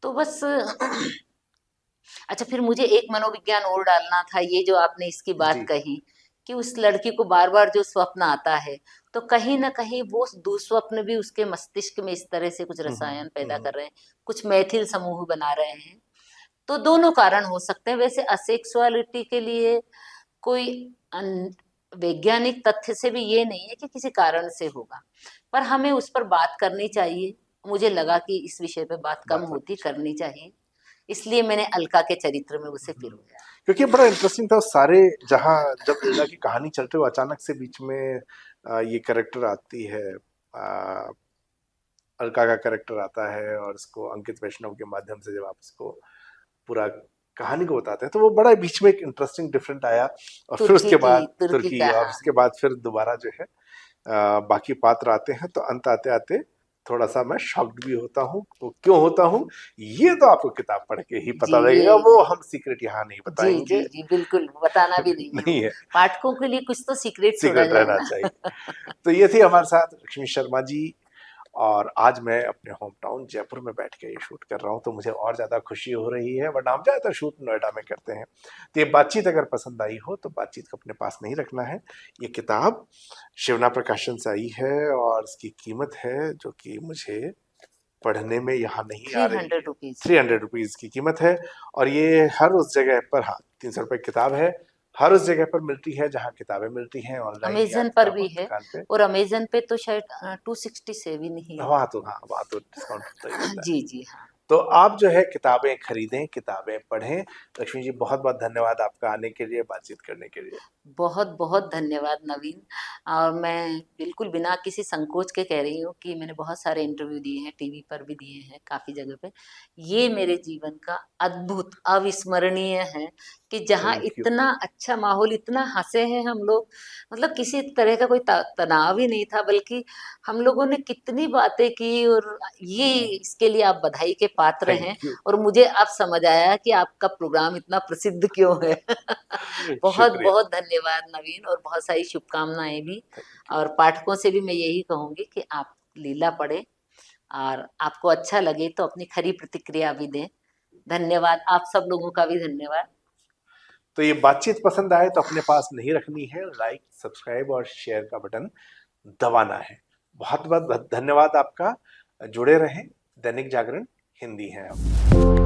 तो बस अच्छा, फिर मुझे एक मनोविज्ञान और डालना था, ये जो आपने इसकी बात जी। कही कि उस लड़की को बार बार जो स्वप्न आता है, तो कहीं ना कहीं वो दुस्वप्न भी उसके मस्तिष्क में इस तरह से कुछ रसायन पैदा कर रहे हैं, कुछ मैथिल समूह बना रहे हैं। तो दोनों कारण हो सकते हैं। वैसे असेक्सुअलिटी के लिए कोई वैज्ञानिक तथ्य से भी ये नहीं है कि किसी कारण से होगा, पर हमें उस पर बात करनी चाहिए। मुझे लगा कि इस विषय पे बात कम बात होती, होनी करनी चाहिए, इसलिए मैंने अलका के चरित्र में उसे चाहिए। पिरोया। क्योंकि बड़ा इंटरेस्टिंग था सारे, जहाँ जब लीला की कहानी चलते हुए अचानक से बीच में ये कैरेक्टर आती है, आ, अलका का कैरेक्टर आता है, और इसको अंकित वैष्णव के माध्यम से जब आप इसको पूरा कहानी को बताते हैं, तो वो बड़ा बीच में एक इंटरेस्टिंग डिफरेंट आया। और फिर तुर्की उसके की बाद तुर्की तुर्की, का, और हाँ। उसके बाद फिर दोबारा जो है बाकी पात्र आते हैं, तो अंत आते आते थोड़ा सा मैं शॉक्ड भी होता हूँ। तो क्यों होता हूँ, ये तो आपको किताब पढ़ के ही जी, पता लगेगा, ये वो हम सीक्रेट यहाँ नहीं जी जी बताएंगे। जी बिल्कुल बताना भी नहीं है, नहीं वो है, पाठकों के लिए कुछ तो सीक्रेट छोड़ा सीक्रेट जाए रहना चाहिए। ना। तो ये थी हमारे साथ लक्ष्मी शर्मा जी, और आज मैं अपने होम टाउन जयपुर में बैठ के ये शूट कर रहा हूँ, तो मुझे और ज़्यादा खुशी हो रही है। वरना हम ज़्यादातर शूट नोएडा में करते हैं। तो ये बातचीत अगर पसंद आई हो तो बातचीत को अपने पास नहीं रखना है। ये किताब शिवना प्रकाशन से आई है, और इसकी कीमत है जो कि मुझे पढ़ने में यहाँ नहीं आ रही है। 300 रुपीज। 300 रुपीज़ की कीमत है। और ये हर उस जगह पर, हाँ, 300 रुपये किताब है, हर उस जगह पर मिलती है जहाँ किताबें मिलती हैं, ऑनलाइन या अमेजन पर भी किताबों की है, दुकान पे। और अमेजन पे तो शायद 267 ही है। वहाँ तो, हाँ, वहाँ तो डिस्काउंट होता ही होता है। जी जी हाँ। तो आप जो है किताबें खरीदें, किताबें पढ़ें। लक्ष्मी जी, बहुत बहुत धन्यवाद आपका आने के लिए, बातचीत करने के लिए। बहुत बहुत धन्यवाद नवीन। और मैं बिल्कुल बिना किसी संकोच के कह रही हूँ कि मैंने बहुत सारे इंटरव्यू दिए हैं, टीवी पर भी दिए हैं, काफी जगह पे। ये मेरे जीवन का अद्भुत अविस्मरणीय है कि जहाँ थैंक यू। इतना अच्छा माहौल, इतना हंसे हैं हम लोग, मतलब किसी तरह का कोई तनाव ही नहीं था, बल्कि हम लोगों ने कितनी बातें की। और ये, इसके लिए आप बधाई के पात्र हैं। Thank you. और मुझे अब समझ आया कि आपका प्रोग्राम इतना प्रसिद्ध क्यों है। बहुत शुक्रिया। बहुत धन्यवाद नवीन, और बहुत सारी शुभकामनाएं भी। Thank you. और पाठकों से भी मैं यही कहूंगी कि आप लीला पढ़ें, और आपको अच्छा लगे तो अपनी खरी प्रतिक्रिया भी दें। धन्यवाद, आप सब लोगों का भी धन्यवाद। तो ये बातचीत पसंद आए तो अपने पास नहीं रखनी है, लाइक, सब्सक्राइब और शेयर का बटन दबाना है। बहुत बहुत धन्यवाद आपका। जुड़े रहें, दैनिक जागरण हिंदी है हम।